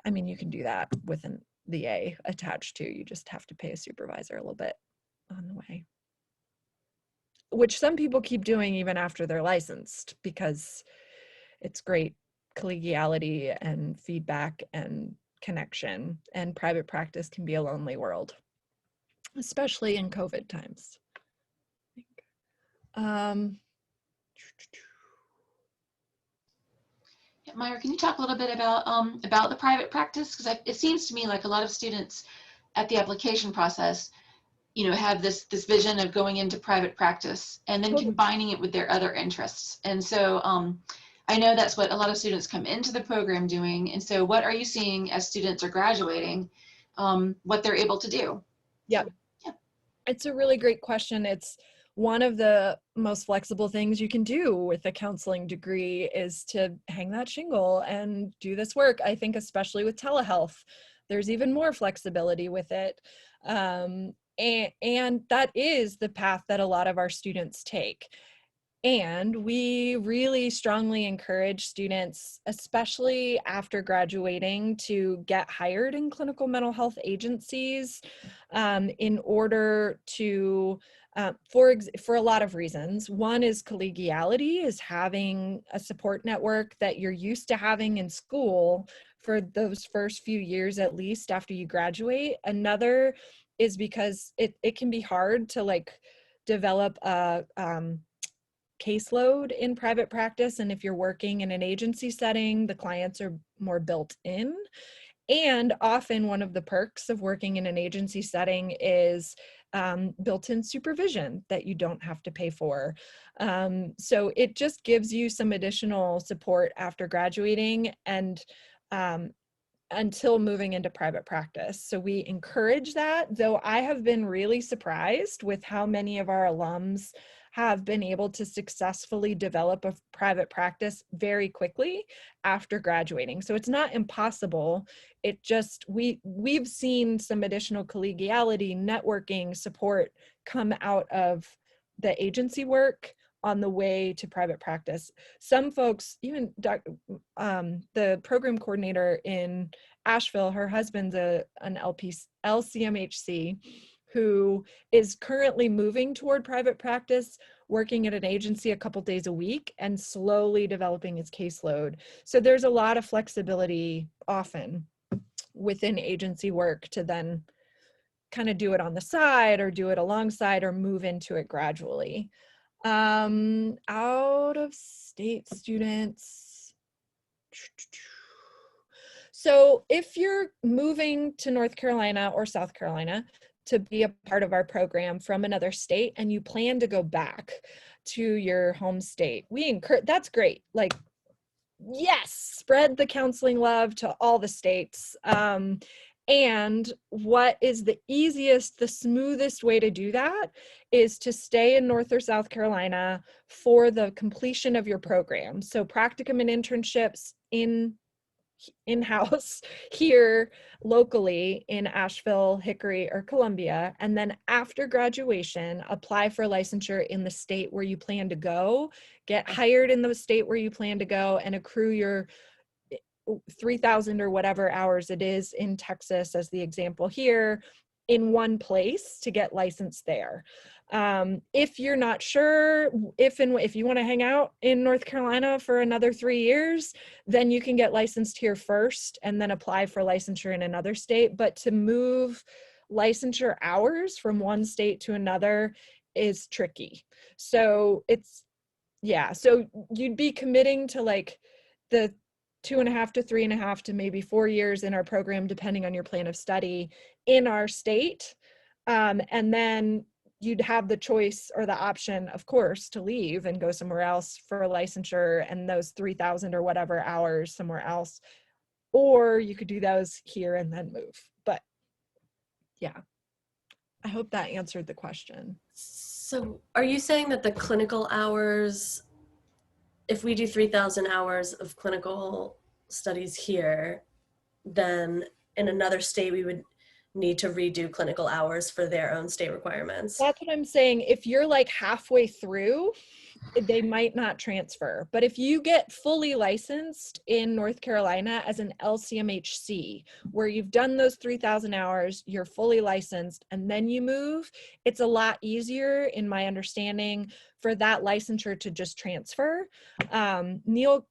I mean, you can do that with the A attached to. You just have to pay a supervisor a little bit on the way, which some people keep doing even after they're licensed because it's great collegiality and feedback and connection. And private practice can be a lonely world, especially in COVID times. Myra, can you talk a little bit about the private practice? Because it seems to me like a lot of students at the application process, have this vision of going into private practice and then combining it with their other interests. And so I know that's what a lot of students come into the program doing. And so what are you seeing as students are graduating, what they're able to do? Yeah. It's a really great question. It's one of the most flexible things you can do with a counseling degree is to hang that shingle and do this work. I think especially with telehealth, there's even more flexibility with it. And that is the path that a lot of our students take. And we really strongly encourage students, especially after graduating, to get hired in clinical mental health agencies in order to, for a lot of reasons. One is collegiality, is having a support network that you're used to having in school for those first few years, at least after you graduate. Another is because it can be hard to develop a caseload in private practice. And if you're working in an agency setting, the clients are more built in. And often one of the perks of working in an agency setting is built-in supervision that you don't have to pay for. So it just gives you some additional support after graduating and until moving into private practice. So we encourage that, though I have been really surprised with how many of our alums have been able to successfully develop a private practice very quickly after graduating. So it's not impossible. It just, we've seen some additional collegiality, networking, support come out of the agency work on the way to private practice. Some folks, even the program coordinator in Asheville, her husband's an LCMHC who is currently moving toward private practice, working at an agency a couple days a week and slowly developing his caseload. So there's a lot of flexibility often within agency work to then kind of do it on the side or do it alongside or move into it gradually. Out of state students. So if you're moving to North Carolina or South Carolina to be a part of our program from another state and you plan to go back to your home state, we encourage, that's great. Yes, spread the counseling love to all the states. And what is the easiest, the smoothest way to do that is to stay in North or South Carolina for the completion of your program. So practicum and internships in-house here locally in Asheville, Hickory, or Columbia. And then after graduation, apply for licensure in the state where you plan to go, get hired in the state where you plan to go, and accrue your 3,000 or whatever hours it is in Texas as the example here in one place to get licensed there. If you're not sure if you want to hang out in North Carolina for another 3 years, then you can get licensed here first and then apply for licensure in another state. But to move licensure hours from one state to another is tricky. So so you'd be committing to the 2.5 to 3.5 to maybe 4 years in our program, depending on your plan of study in our state. And then you'd have the choice or the option, of course, to leave and go somewhere else for licensure and those 3,000 or whatever hours somewhere else. Or you could do those here and then move. But yeah, I hope that answered the question. So are you saying that the clinical hours, if we do 3,000 hours of clinical studies here, then in another state, we would need to redo clinical hours for their own state requirements? That's what I'm saying. If you're halfway through, they might not transfer. But if you get fully licensed in North Carolina as an LCMHC, where you've done those 3,000 hours, you're fully licensed, and then you move, it's a lot easier, in my understanding, for that licensure to just transfer. Neal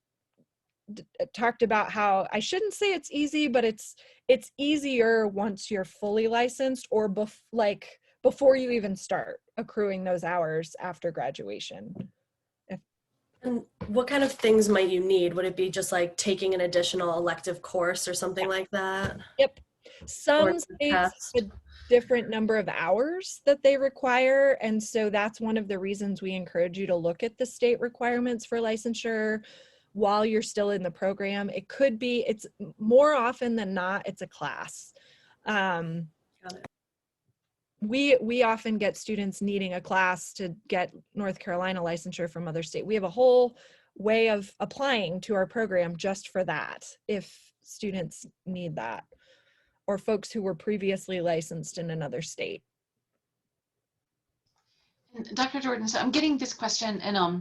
talked about how, I shouldn't say it's easy, but it's easier once you're fully licensed or before you even start accruing those hours after graduation. And what kind of things might you need? Would it be just like taking an additional elective course or something like that? Yep. Some Or states test? have a different number of hours that they require. And so that's one of the reasons we encourage you to look at the state requirements for licensure while you're still in the program. It could be, it's more often than not, it's a class. Got it. We often get students needing a class to get North Carolina licensure from other states. We have a whole way of applying to our program just for that, if students need that, or folks who were previously licensed in another state. And Dr. Jordan, so I'm getting this question, and I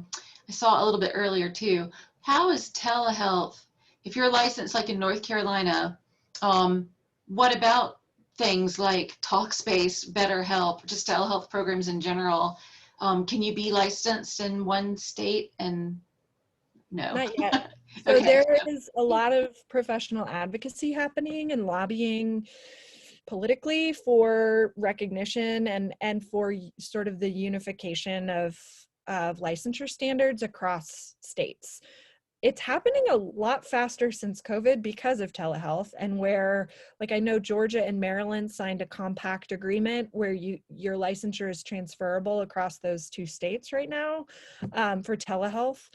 saw a little bit earlier too. How is telehealth, if you're licensed like in North Carolina, what about things like Talkspace, BetterHelp, just telehealth programs in general? Can you be licensed in one state and no? Not yet. So Okay. there is a lot of professional advocacy happening and lobbying politically for recognition and for sort of the unification of licensure standards across states. It's happening a lot faster since COVID because of telehealth, and where, like, I know Georgia and Maryland signed a compact agreement where your licensure is transferable across those two states right now for telehealth.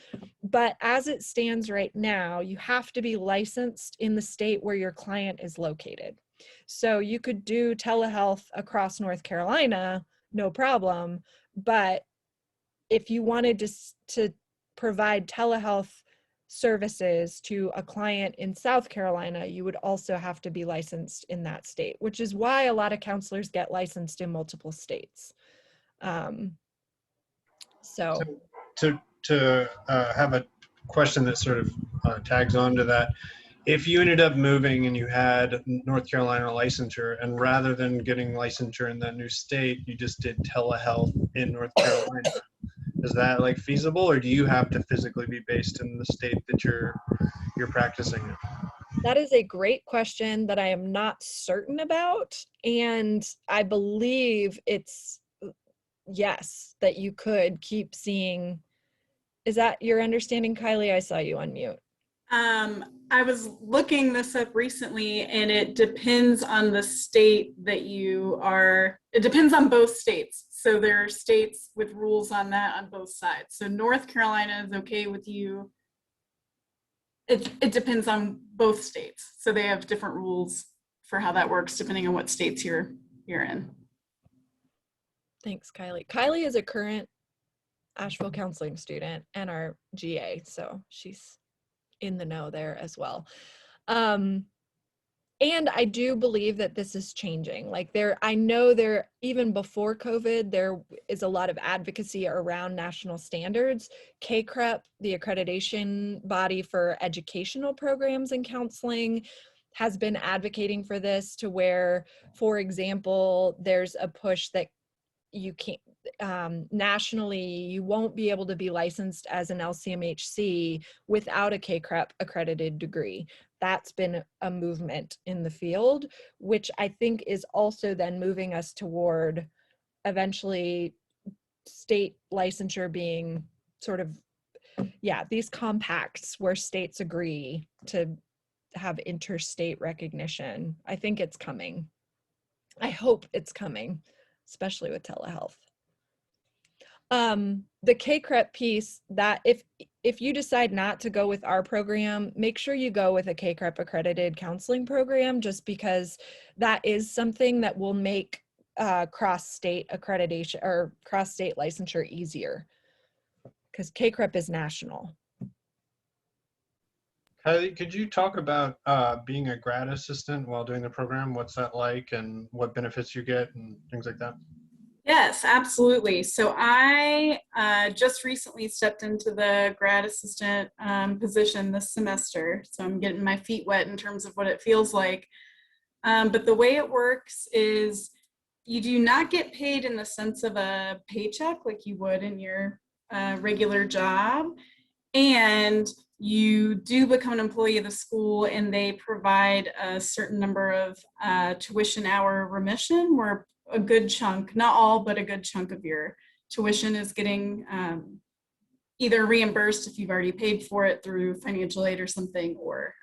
But as it stands right now, you have to be licensed in the state where your client is located. So you could do telehealth across North Carolina, no problem. But if you wanted to provide telehealth services to a client in South Carolina, you would also have to be licensed in that state, which is why a lot of counselors get licensed in multiple states. So to have a question that sort of tags on to that, if you ended up moving and you had North Carolina licensure, and rather than getting licensure in that new state, you just did telehealth in North Carolina, is that like feasible, or do you have to physically be based in the state that you're practicing in? that is a great question that I am not certain about. And I believe it's yes, that you could keep seeing. Is that your understanding, Kylie? I saw you unmute. I was looking this up recently, and it depends on the state that you are. It depends on both states. So there are states with rules on that on both sides. So North Carolina is okay with you. It depends on both states. So they have different rules for how that works depending on what states you're in. Thanks, Kylie. Kylie is a current Asheville counseling student and our GA, so she's in the know there as well. And I do believe that this is changing. Like I know even before COVID, there is a lot of advocacy around national standards. CACREP, the accreditation body for educational programs and counseling, has been advocating for this, to where, for example, there's a push that you can't, nationally, you won't be able to be licensed as an LCMHC without a CACREP accredited degree. That's been a movement in the field, which I think is also then moving us toward eventually state licensure being sort of, these compacts where states agree to have interstate recognition. I think it's coming. I hope it's coming, especially with telehealth. The CACREP piece, that if you decide not to go with our program, make sure you go with a CACREP accredited counseling program, just because that is something that will make cross-state accreditation or cross-state licensure easier, because CACREP is national. Kylie, could you talk about being a grad assistant while doing the program? What's that like, and what benefits you get and things like that? Yes, absolutely. So I just recently stepped into the grad assistant position this semester. So I'm getting my feet wet in terms of what it feels like. But the way it works is you do not get paid in the sense of a paycheck like you would in your regular job. And you do become an employee of the school, and they provide a certain number of tuition hour remission, where a good chunk, not all, but a good chunk of your tuition is getting either reimbursed if you've already paid for it through financial aid or something, or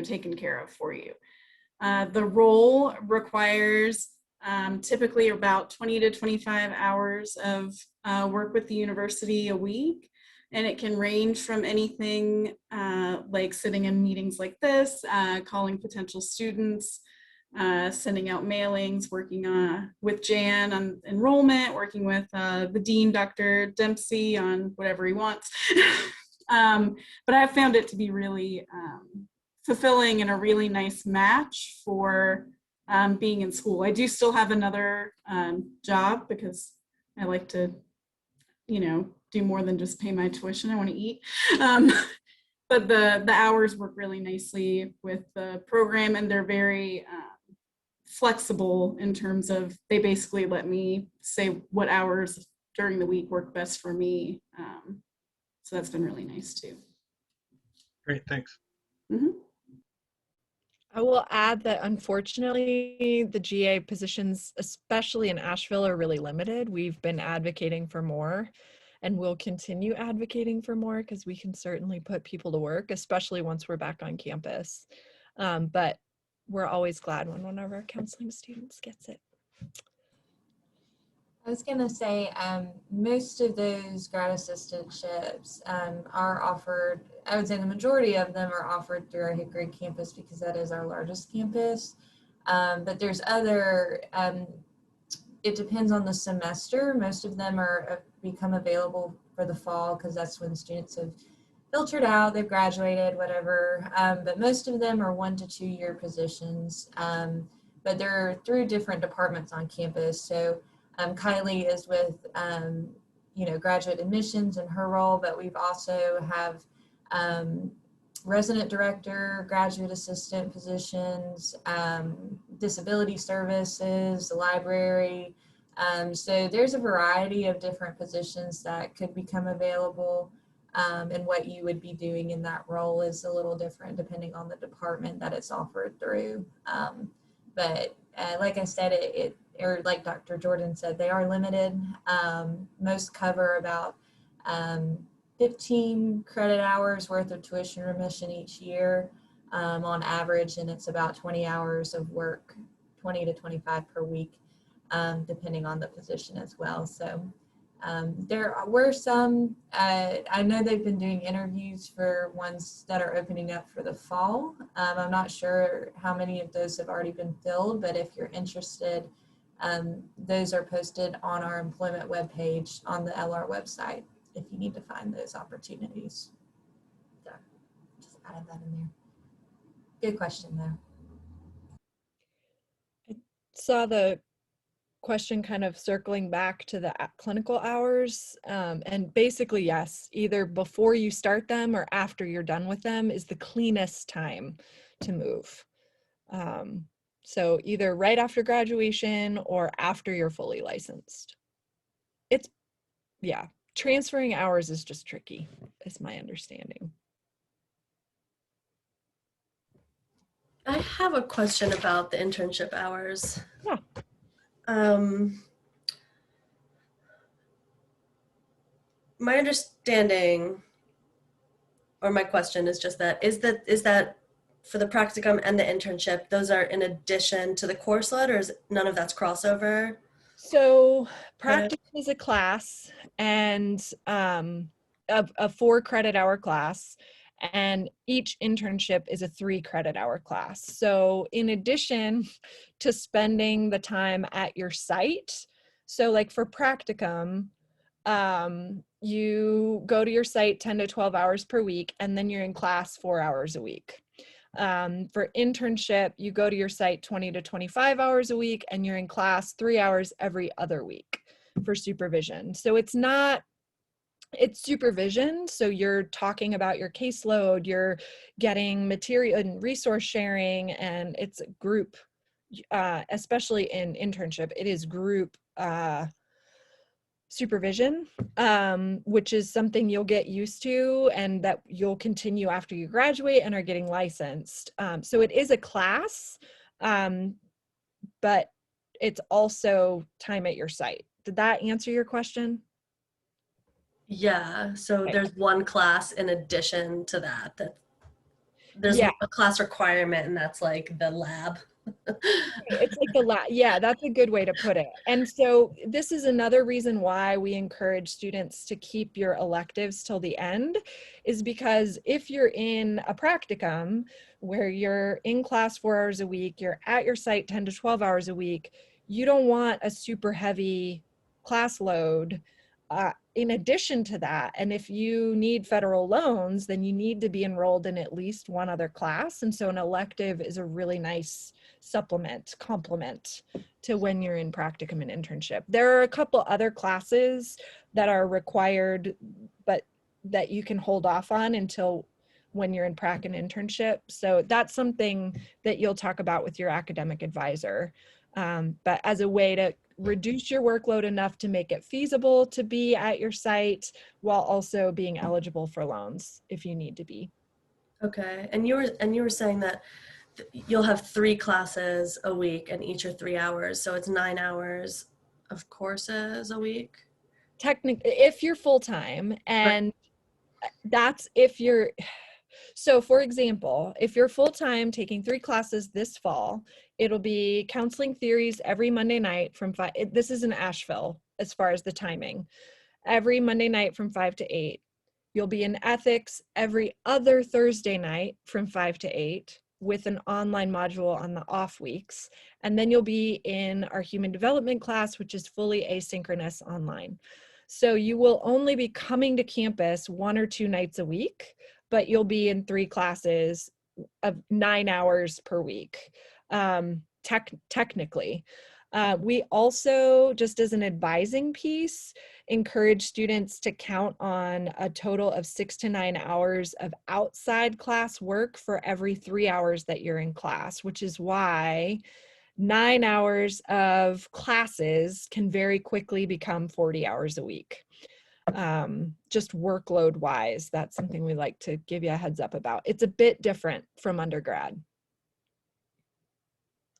taken care of for you. The role requires typically about 20 to 25 hours of work with the university a week. And it can range from anything like sitting in meetings like this, calling potential students, sending out mailings, working with Jan on enrollment, working with the dean, Dr. Dempsey, on whatever he wants. But I've found it to be really fulfilling and a really nice match for being in school. I do still have another job because I like to, do more than just pay my tuition. I want to eat. But the hours work really nicely with the program, and they're very flexible in terms of they basically let me say what hours during the week work best for me. So that's been really nice too. Great, thanks. Mm-hmm. I will add that unfortunately the GA positions, especially in Asheville, are really limited. We've been advocating for more, and we'll continue advocating for more because we can certainly put people to work, especially once we're back on campus. But we're always glad when one of our counseling students gets it. I was going to say most of those grad assistantships are offered, I would say the majority of them are offered through our Hickory campus because that is our largest campus. But there's other, it depends on the semester. Most of them are become available for the fall because that's when students have filtered out, they've graduated, whatever. But most of them are 1 to 2 year positions, but they're through different departments on campus. So Kylie is with, graduate admissions in her role, but we've also have resident director, graduate assistant positions, disability services, the library. So there's a variety of different positions that could become available, and what you would be doing in that role is a little different depending on the department that it's offered through. But like I said, or like Dr. Jordan said, they are limited. Most cover about 15 credit hours worth of tuition remission each year on average, and it's about 20 hours of work, 20 to 25 per week, depending on the position as well. So there were some, I know they've been doing interviews for ones that are opening up for the fall. I'm not sure how many of those have already been filled, but if you're interested, those are posted on our employment webpage on the LR website if you need to find those opportunities. So just added that in there. Good question though. I saw the question kind of circling back to the clinical hours, and basically yes, either before you start them or after you're done with them is the cleanest time to move. So either right after graduation or after you're fully licensed. Transferring hours is just tricky, is my understanding. I have a question about the internship hours. Yeah. My understanding, or my question is just that, is that for the practicum and the internship, those are in addition to the course load, or is none of that's crossover? So practicum is a class, and a 4 credit hour class, and each internship is a 3 credit hour class. So in addition to spending the time at your site, so like for practicum, you go to your site 10 to 12 hours per week, and then you're in class 4 hours a week. For internship, you go to your site 20 to 25 hours a week, and you're in class 3 hours every other week for supervision. So it's supervision. So you're talking about your caseload, you're getting material and resource sharing, and it's a group, especially in internship, it is group supervision, which is something you'll get used to and that you'll continue after you graduate and are getting licensed. So it is a class, but it's also time at your site. Did that answer your question? Yeah, so Okay. there's one class in addition to that, there's Yeah. a class requirement, and that's like the lab. It's like the lab. Yeah, that's a good way to put it. And so this is another reason why we encourage students to keep your electives till the end, is because if you're in a practicum where you're in class 4 hours a week, you're at your site 10 to 12 hours a week, you don't want a super heavy class load in addition to that. And if you need federal loans, then you need to be enrolled in at least one other class. And so an elective is a really nice complement to when you're in practicum and internship. There are a couple other classes that are required, but that you can hold off on until when you're in prac and internship. So that's something that you'll talk about with your academic advisor. But as a way to reduce your workload enough to make it feasible to be at your site while also being eligible for loans if you need to be. Okay, and you were saying that you'll have 3 classes a week and each are 3 hours, so it's 9 hours of courses a week? Technically, if you're full-time, and that's if you're, so for example, if you're full-time taking 3 classes this fall, it'll be counseling theories every Monday night from 5, this is in Asheville as far as the timing, every Monday night from 5 to 8. You'll be in ethics every other Thursday night from 5 to 8 with an online module on the off weeks. And then you'll be in our human development class, which is fully asynchronous online. So you will only be coming to campus 1 or 2 nights a week, but you'll be in 3 classes of 9 hours per week, technically. We also, just as an advising piece, encourage students to count on a total of 6 to 9 hours of outside class work for every 3 hours that you're in class, which is why 9 hours of classes can very quickly become 40 hours a week. Just workload wise, that's something we like to give you a heads up about. It's a bit different from undergrad.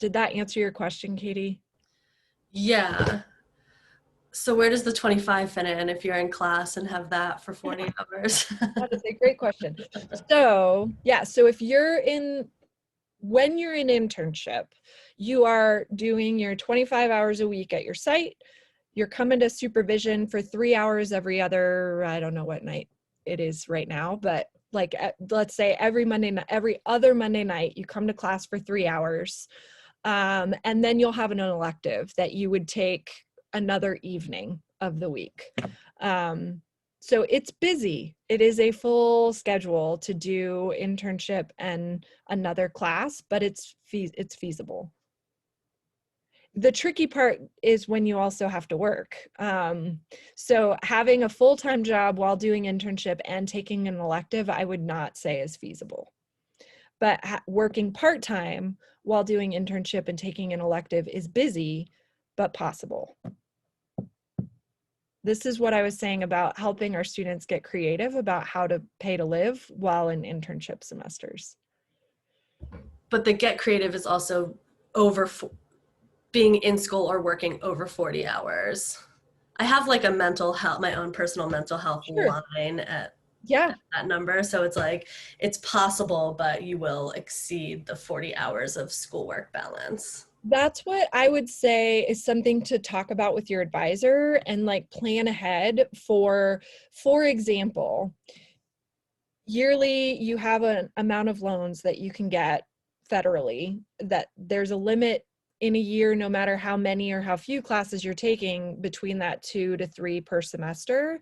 Did that answer your question, Katie? Yeah. So where does the 25 fit in if you're in class and have that for 40 hours? That is a great question. So yeah, so if you're when you're in internship, you are doing your 25 hours a week at your site. You're coming to supervision for 3 hours every other, I don't know what night it is right now, but like, let's say every other Monday night, you come to class for 3 hours. And then you'll have an elective that you would take another evening of the week. So it's busy. It is a full schedule to do internship and another class, but it's feasible. The tricky part is when you also have to work. So having a full-time job while doing internship and taking an elective, I would not say is feasible. But working part-time while doing internship and taking an elective is busy, but possible. This is what I was saying about helping our students get creative about how to pay to live while in internship semesters. But the get creative is also being in school or working over 40 hours. I have like a mental health, my own personal mental health line at that number. So it's like, it's possible, but you will exceed the 40 hours of schoolwork balance. That's what I would say is something to talk about with your advisor and like plan ahead for example, yearly you have an amount of loans that you can get federally, that there's a limit in a year, no matter how many or how few classes you're taking, between that 2 to 3 per semester.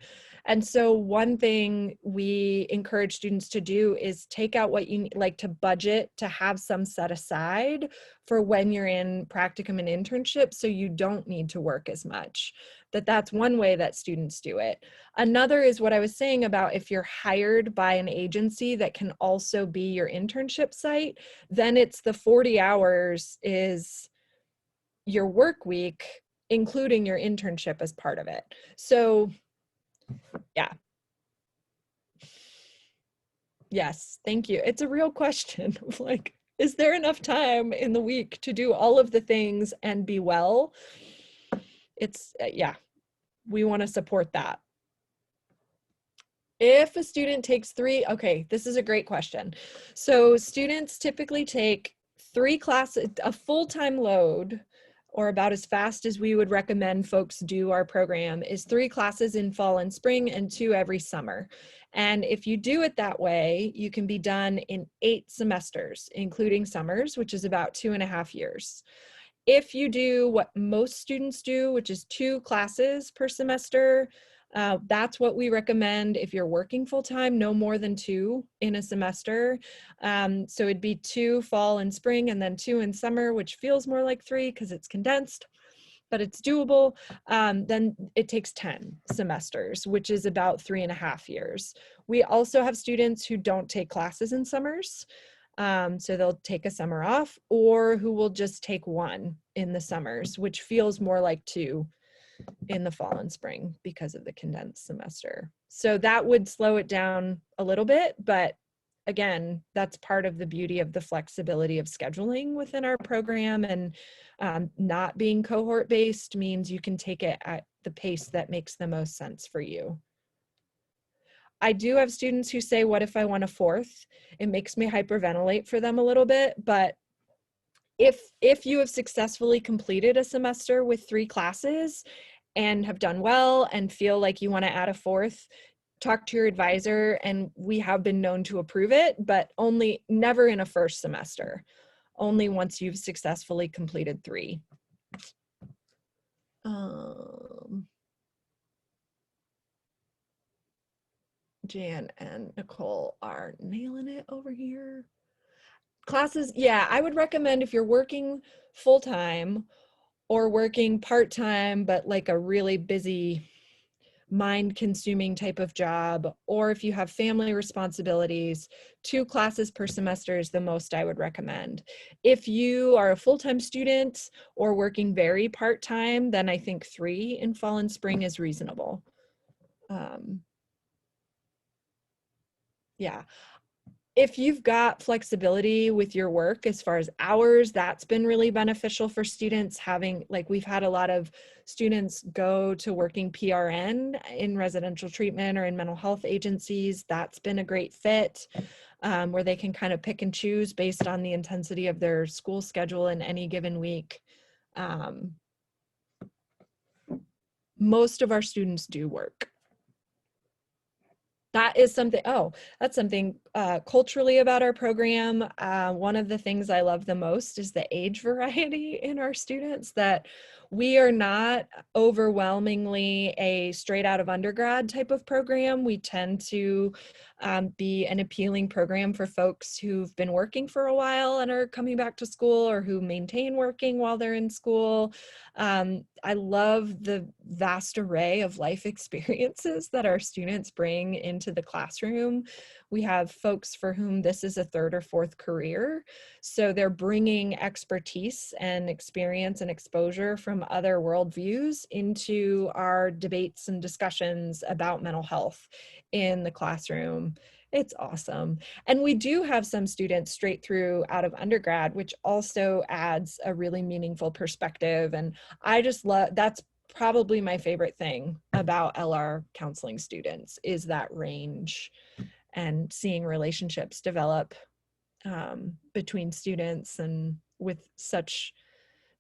And so one thing we encourage students to do is take out what you like to budget to have some set aside for when you're in practicum and internship, so you don't need to work as much. That's one way that students do it. Another is what I was saying about if you're hired by an agency that can also be your internship site, then it's the 40 hours is your work week including your internship as part of it. So yeah. Yes, thank you. It's a real question of like, is there enough time in the week to do all of the things and be well? It's, yeah, we want to support that. If a student takes three, okay, this is a great question. So students typically take 3 classes, a full-time load, or about as fast as we would recommend folks do our program, is 3 classes in fall and spring and 2 every summer. And if you do it that way, you can be done in 8 semesters, including summers, which is about 2.5 years. If you do what most students do, which is 2 classes per semester, that's what we recommend if you're working full-time, no more than 2 in a semester. So it'd be 2 fall and spring and then 2 in summer, which feels more like 3 because it's condensed, but it's doable. Then it takes 10 semesters, which is about 3.5 years. We also have students who don't take classes in summers. So they'll take a summer off, or who will just take 1 in the summers, which feels more like 2 in the fall and spring because of the condensed semester. So that would slow it down a little bit, but again, that's part of the beauty of the flexibility of scheduling within our program, and not being cohort based means you can take it at the pace that makes the most sense for you. I do have students who say, what if I want a 4th? It makes me hyperventilate for them a little bit, but if you have successfully completed a semester with 3 classes and have done well and feel like you want to add a 4th, talk to your advisor, and we have been known to approve it, but never in a first semester, only once you've successfully completed 3. Jan and Nicole are nailing it over here. Classes, yeah, I would recommend if you're working full-time or working part-time, but like a really busy, mind-consuming type of job, or if you have family responsibilities, 2 classes per semester is the most I would recommend. If you are a full-time student or working very part-time, then I think 3 in fall and spring is reasonable. Yeah. If you've got flexibility with your work as far as hours, that's been really beneficial for students. Having, like, we've had a lot of students go to working PRN in residential treatment or in mental health agencies. That's been a great fit, where they can kind of pick and choose based on the intensity of their school schedule in any given week. Most of our students do work. That is something, that's something culturally about our program. One of the things I love the most is the age variety in our students, that we are not overwhelmingly a straight out of undergrad type of program. We tend to be an appealing program for folks who've been working for a while and are coming back to school, or who maintain working while they're in school. I love the vast array of life experiences that our students bring into the classroom. We have folks for whom this is a 3rd or 4th career. So they're bringing expertise and experience and exposure from other worldviews into our debates and discussions about mental health in the classroom. It's awesome. And we do have some students straight through out of undergrad, which also adds a really meaningful perspective. And I just love, that's probably my favorite thing about LR counseling students, is that range and seeing relationships develop between students and with such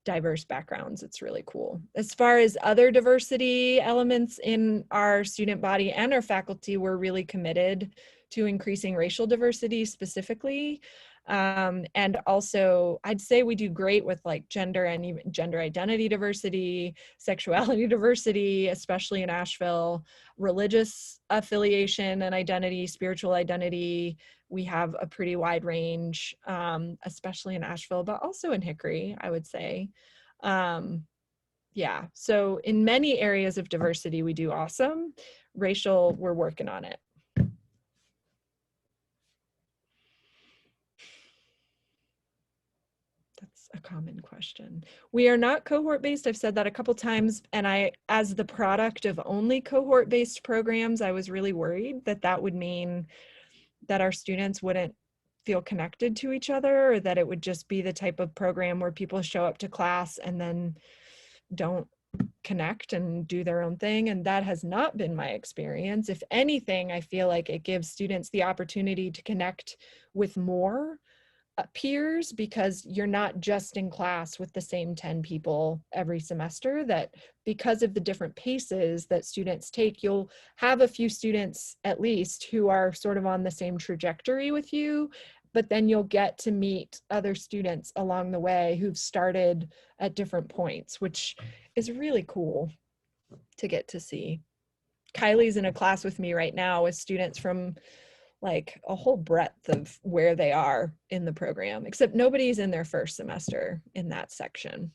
diverse backgrounds. It's really cool. As far as other diversity elements in our student body and our faculty, we're really committed to increasing racial diversity specifically. And also, I'd say we do great with like gender and even gender identity diversity, sexuality diversity, especially in Asheville, religious affiliation and identity, spiritual identity. We have a pretty wide range, especially in Asheville, but also in Hickory, I would say. Yeah, so in many areas of diversity, we do awesome. Racial, we're working on it. That's a common question. We are not cohort-based. I've said that a couple times, and as the product of only cohort-based programs, I was really worried that that would mean that our students wouldn't feel connected to each other, or that it would just be the type of program where people show up to class and then don't connect and do their own thing. And that has not been my experience. If anything, I feel like it gives students the opportunity to connect with more peers, because you're not just in class with the same 10 people every semester. That because of the different paces that students take, you'll have a few students at least who are sort of on the same trajectory with you, but then you'll get to meet other students along the way who've started at different points, which is really cool to get to see. Kylie's in a class with me right now with students from like a whole breadth of where they are in the program, except nobody's in their first semester in that section.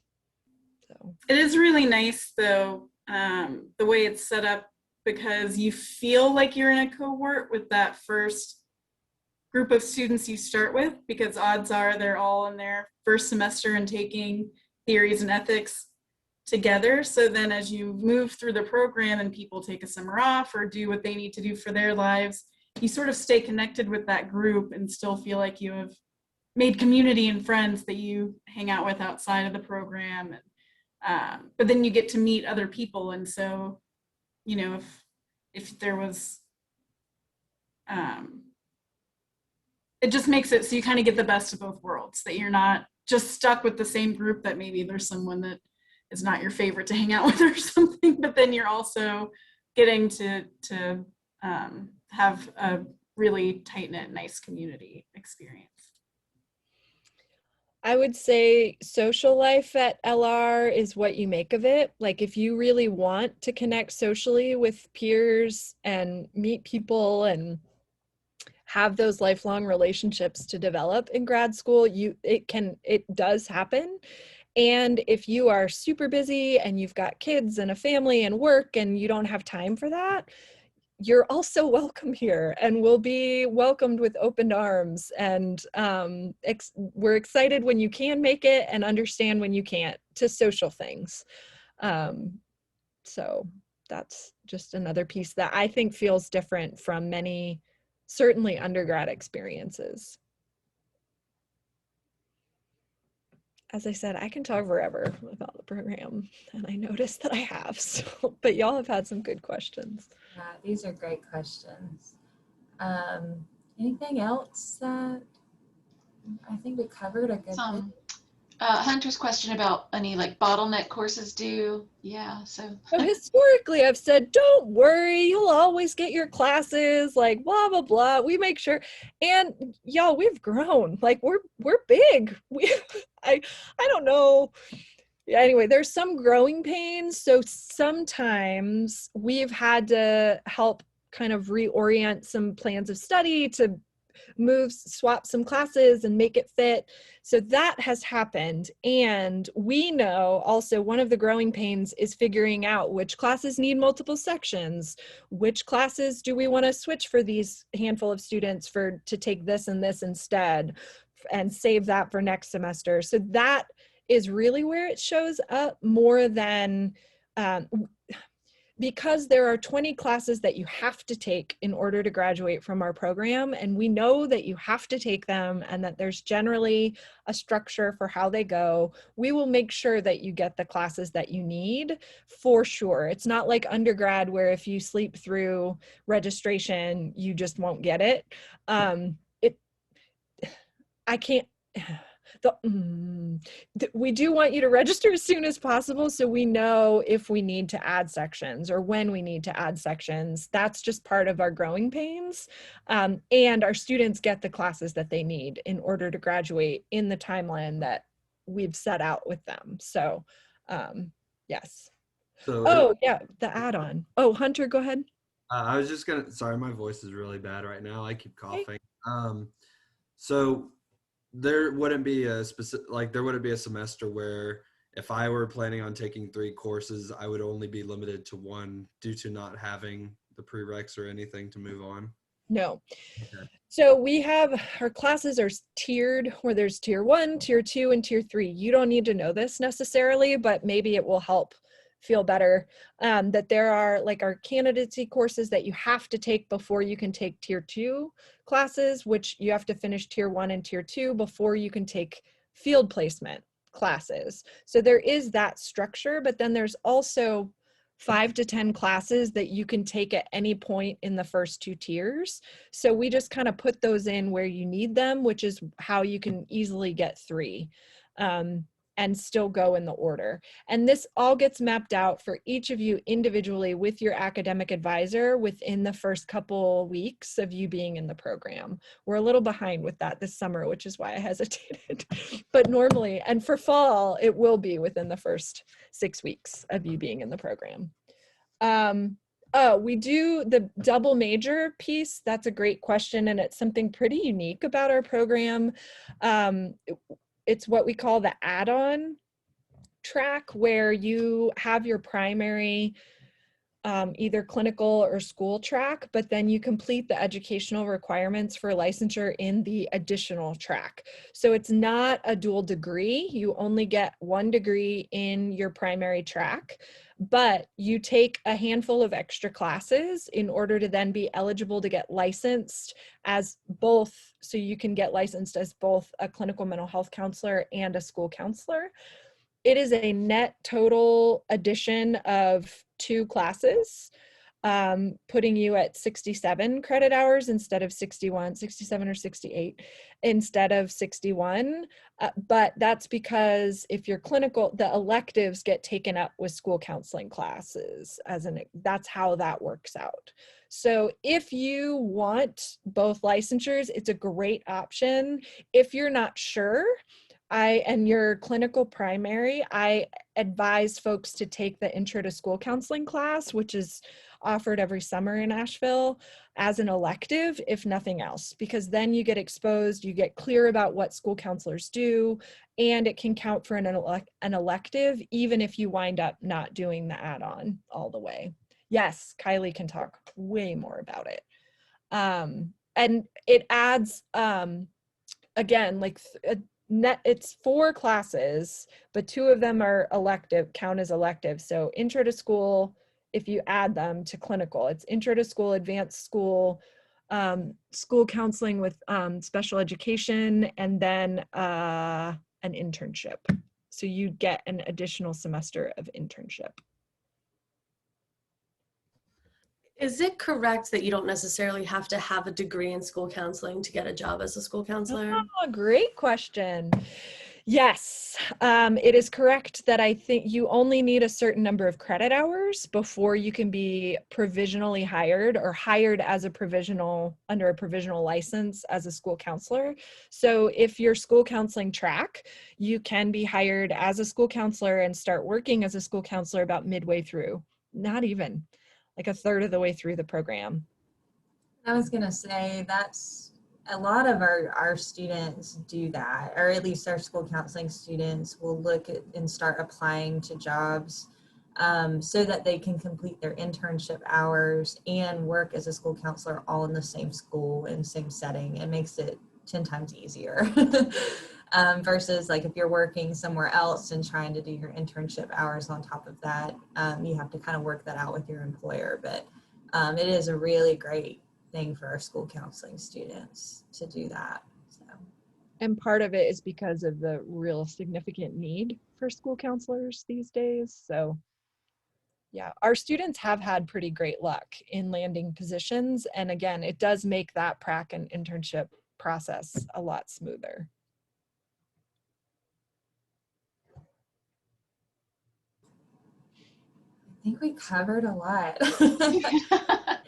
So it is really nice though, the way it's set up, because you feel like you're in a cohort with that first group of students you start with, because odds are they're all in their first semester and taking theories and ethics together. So then as you move through the program and people take a summer off or do what they need to do for their lives, you sort of stay connected with that group and still feel like you have made community and friends that you hang out with outside of the program. But then you get to meet other people. And so, you know, if there was, it just makes it so you kind of get the best of both worlds, that you're not just stuck with the same group, that maybe there's someone that is not your favorite to hang out with or something, but then you're also getting to have a really tight-knit, nice community experience. I would say social life at LR is what you make of it. Like if you really want to connect socially with peers and meet people and have those lifelong relationships to develop in grad school, it does happen. And if you are super busy and you've got kids and a family and work and you don't have time for that, you're also welcome here and will be welcomed with open arms. And we're excited when you can make it and understand when you can't to social things. So that's just another piece that I think feels different from many, certainly undergrad experiences. As I said, I can talk forever about the program, and I noticed that I have, so, but y'all have had some good questions. Yeah, these are great questions. Anything else that I think we covered a good bit? Hunter's question about any like bottleneck courses due. Yeah, so historically I've said, don't worry, you'll always get your classes, like blah, blah, blah. We make sure, and y'all, we've grown, like we're big. I don't know. Anyway, there's some growing pains. So sometimes we've had to help kind of reorient some plans of study to swap some classes and make it fit. So that has happened. And we know also one of the growing pains is figuring out which classes need multiple sections, which classes do we want to switch for these handful of students to take this and this instead and save that for next semester. So that is really where it shows up more than because there are 20 classes that you have to take in order to graduate from our program, and we know that you have to take them and that there's generally a structure for how they go. We will make sure that you get the classes that you need for sure. It's not like undergrad where if you sleep through registration, you just won't get it. We do want you to register as soon as possible so we know if we need to add sections or when we need to add sections. That's just part of our growing pains. And our students get the classes that they need in order to graduate in the timeline that we've set out with them. So yes. So, yeah, the add-on. Oh, Hunter, go ahead. I was just sorry, my voice is really bad right now. I keep coughing. So there wouldn't be a semester where if I were planning on taking 3 courses, I would only be limited to 1 due to not having the prereqs or anything to move on. No. Okay. So we have, our classes are tiered, where there's tier 1, tier 2, and tier 3. You don't need to know this necessarily, but maybe it will help feel better, that there are like our candidacy courses that you have to take before you can take tier 2 classes, which you have to finish tier 1 and tier 2 before you can take field placement classes. So there is that structure, but then there's also 5 to 10 classes that you can take at any point in the first 2 tiers. So we just kind of put those in where you need them, which is how you can easily get 3 and still go in the order. And this all gets mapped out for each of you individually with your academic advisor within the first couple weeks of you being in the program. We're a little behind with that this summer, which is why I hesitated. But normally, and for fall, it will be within the first 6 weeks of you being in the program. We do the double major piece. That's a great question, and it's something pretty unique about our program. It's what we call the add-on track, where you have your primary either clinical or school track, but then you complete the educational requirements for licensure in the additional track. So it's not a dual degree. You only get 1 degree in your primary track, but you take a handful of extra classes in order to then be eligible to get licensed as both. So you can get licensed as both a clinical mental health counselor and a school counselor. It is a net total addition of 2 classes, putting you at 67 credit hours instead of 61, 67 or 68 instead of 61. But that's because if you're clinical, the electives get taken up with school counseling classes, that's how that works out. So if you want both licensures, it's a great option. If you're not sure, and your clinical primary, I advise folks to take the Intro to School Counseling class, which is offered every summer in Asheville, as an elective, if nothing else, because then you get exposed, you get clear about what school counselors do, and it can count for an elective, even if you wind up not doing the add-on all the way. Yes, Kylie can talk way more about it. And it adds, again, like it's 4 classes, but 2 of them are elective, count as elective. So intro to school, if you add them to clinical, it's intro to school, advanced school, school counseling with special education, and then an internship. So you get an additional semester of internship. Is it correct that you don't necessarily have to have a degree in school counseling to get a job as a school counselor? Oh, great question. Yes, it is correct that I think you only need a certain number of credit hours before you can be provisionally hired or hired as a provisional, under a provisional license as a school counselor. So if you're school counseling track, you can be hired as a school counselor and start working as a school counselor about midway through, not even, like a third of the way through the program. I was going to say that's a lot of our students do that, or at least our school counseling students will look at and start applying to jobs so that they can complete their internship hours and work as a school counselor all in the same school and same setting. It makes it 10 times easier versus like if you're working somewhere else and trying to do your internship hours on top of that, you have to kind of work that out with your employer. But it is a really great thing for our school counseling students to do that. So. And part of it is because of the real significant need for school counselors these days. So yeah, our students have had pretty great luck in landing positions. And again, it does make that prac and internship process a lot smoother. I think we covered a lot.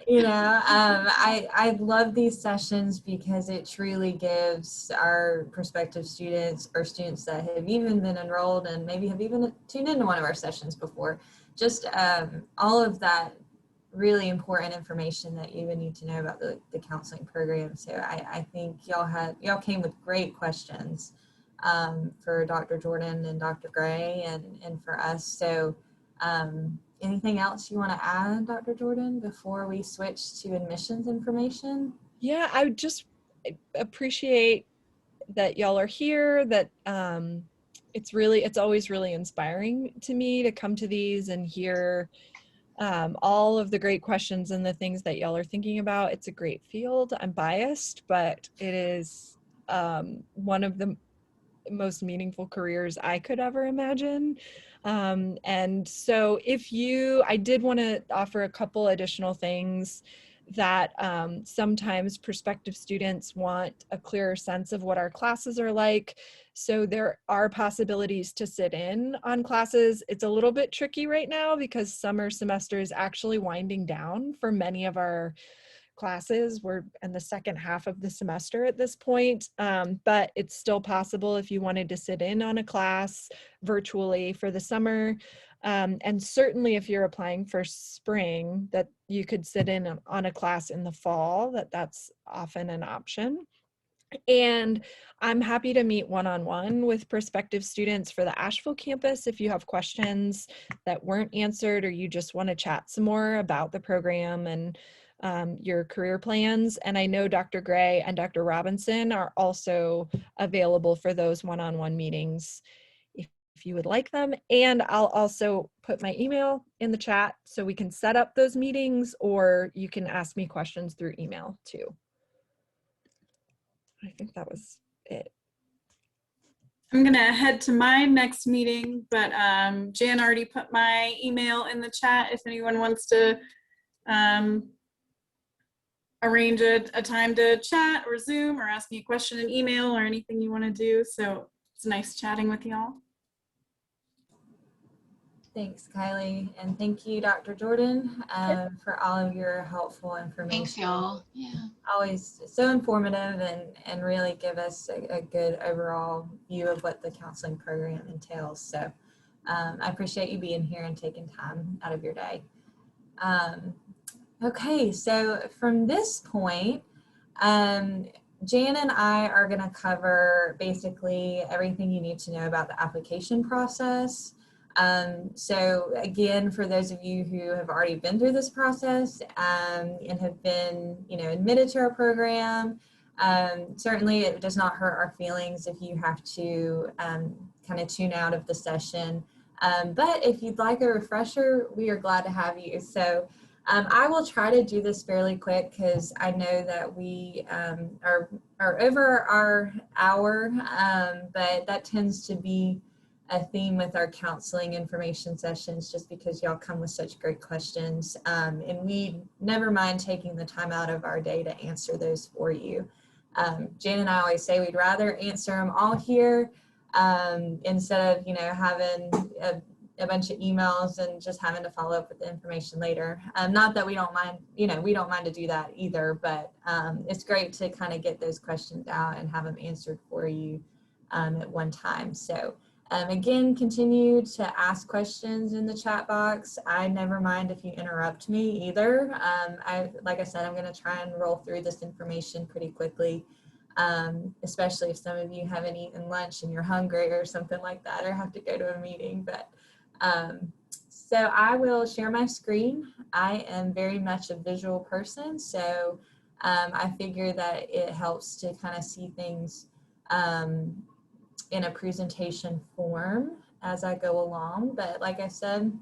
You know, I love these sessions because it truly gives our prospective students or students that have even been enrolled and maybe have even tuned into one of our sessions before, just all of that really important information that you would need to know about the counseling program. So I think y'all came with great questions for Dr. Jordan and Dr. Gre and for us. So anything else you want to add, Dr. Jordan, before we switch to admissions information? Yeah, I would just appreciate that y'all are here, that it's always really inspiring to me to come to these and hear all of the great questions and the things that y'all are thinking about. It's a great field. I'm biased, but it is one of the most meaningful careers I could ever imagine. And so I did want to offer a couple additional things that sometimes prospective students want a clearer sense of what our classes are like. So there are possibilities to sit in on classes. It's a little bit tricky right now because summer semester is actually winding down for many of our classes. We're in the second half of the semester at this point, but it's still possible if you wanted to sit in on a class virtually for the summer. And certainly if you're applying for spring, that you could sit in on a class in the fall, that's often an option. And I'm happy to meet one-on-one with prospective students for the Asheville campus if you have questions that weren't answered or you just want to chat some more about the program and your career plans. And I know Dr. Gre and Dr. Robinson are also available for those one-on-one meetings if you would like them. And I'll also put my email in the chat so we can set up those meetings, or you can ask me questions through email too. I think that was it. I'm gonna head to my next meeting, but Jan already put my email in the chat if anyone wants to arrange a time to chat or Zoom or ask me a question in email or anything you want to do. So it's nice chatting with y'all. Thanks, Kylie. And thank you, Dr. Jordan, for all of your helpful information. Thanks, y'all. Yeah. Always so informative and really give us a good overall view of what the counseling program entails. So I appreciate you being here and taking time out of your day. Okay, so from this point, Jan and I are going to cover basically everything you need to know about the application process. So again, for those of you who have already been through this process and have been, admitted to our program, certainly it does not hurt our feelings if you have to kind of tune out of the session. But if you'd like a refresher, we are glad to have you. So I will try to do this fairly quick because I know that we are over our hour, but that tends to be a theme with our counseling information sessions just because y'all come with such great questions. And we never mind taking the time out of our day to answer those for you. Jan and I always say we'd rather answer them all here instead of, having a bunch of emails and just having to follow up with the information later. Not that we don't mind, we don't mind to do that either, but it's great to kind of get those questions out and have them answered for you at one time. So again, continue to ask questions in the chat box. I never mind if you interrupt me either. Like I said, I'm going to try and roll through this information pretty quickly, especially if some of you haven't eaten lunch and you're hungry or something like that, or have to go to a meeting. But so I will share my screen. I am very much a visual person, so I figure that it helps to kind of see things in a presentation form as I go along. But like I said,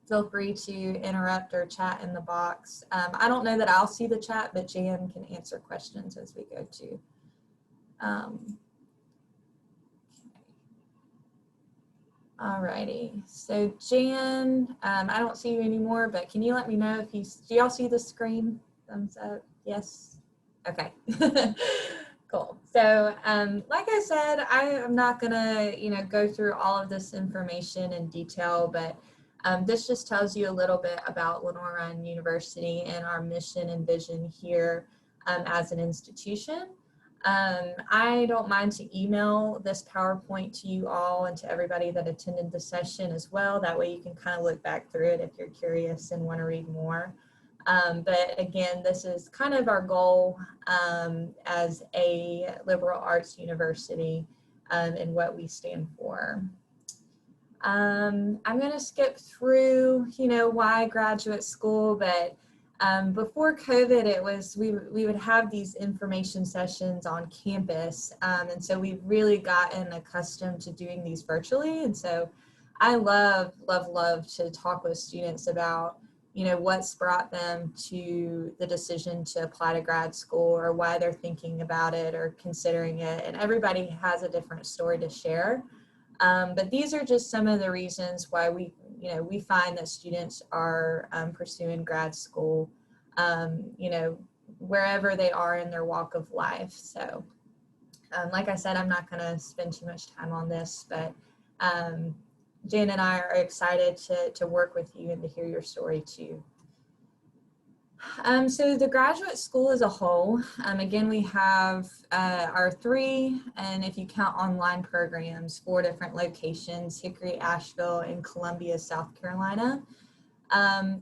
feel free to interrupt or chat in the box. I don't know that I'll see the chat, but Jan can answer questions as we go to. Alrighty, so Jan, I don't see you anymore, but can you let me know if do y'all see the screen? Thumbs up, yes? Okay, cool. So like I said, I am not gonna, go through all of this information in detail, but this just tells you a little bit about Lenoir-Rhyne University and our mission and vision here as an institution. I don't mind to email this PowerPoint to you all and to everybody that attended the session as well. That way you can kind of look back through it if you're curious and want to read more. But again, this is kind of our goal as a liberal arts university and what we stand for. I'm going to skip through, why graduate school, but Before COVID, we would have these information sessions on campus, and so we've really gotten accustomed to doing these virtually. And so I love to talk with students about, what's brought them to the decision to apply to grad school, or why they're thinking about it or considering it. And everybody has a different story to share. But these are just some of the reasons why we find that students are pursuing grad school, wherever they are in their walk of life. So, like I said, I'm not going to spend too much time on this, but Jan and I are excited to work with you and to hear your story too. So the graduate school as a whole, again, we have our 3, and if you count online programs, 4 different locations: Hickory, Asheville, and Columbia, South Carolina.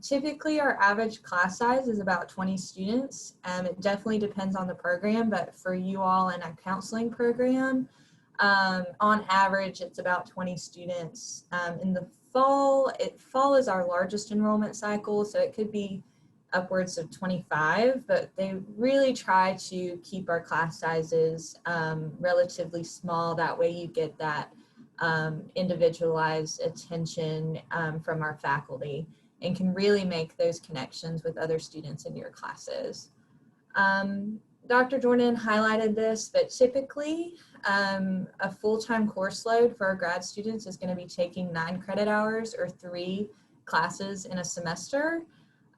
Typically our average class size is about 20 students. It definitely depends on the program, but for you all in a counseling program, on average, it's about 20 students. In the fall is our largest enrollment cycle, so it could be upwards of 25, but they really try to keep our class sizes relatively small. That way you get that individualized attention from our faculty, and can really make those connections with other students in your classes. Dr. Jordan highlighted this, but typically a full-time course load for our grad students is going to be taking 9 credit hours or 3 classes in a semester.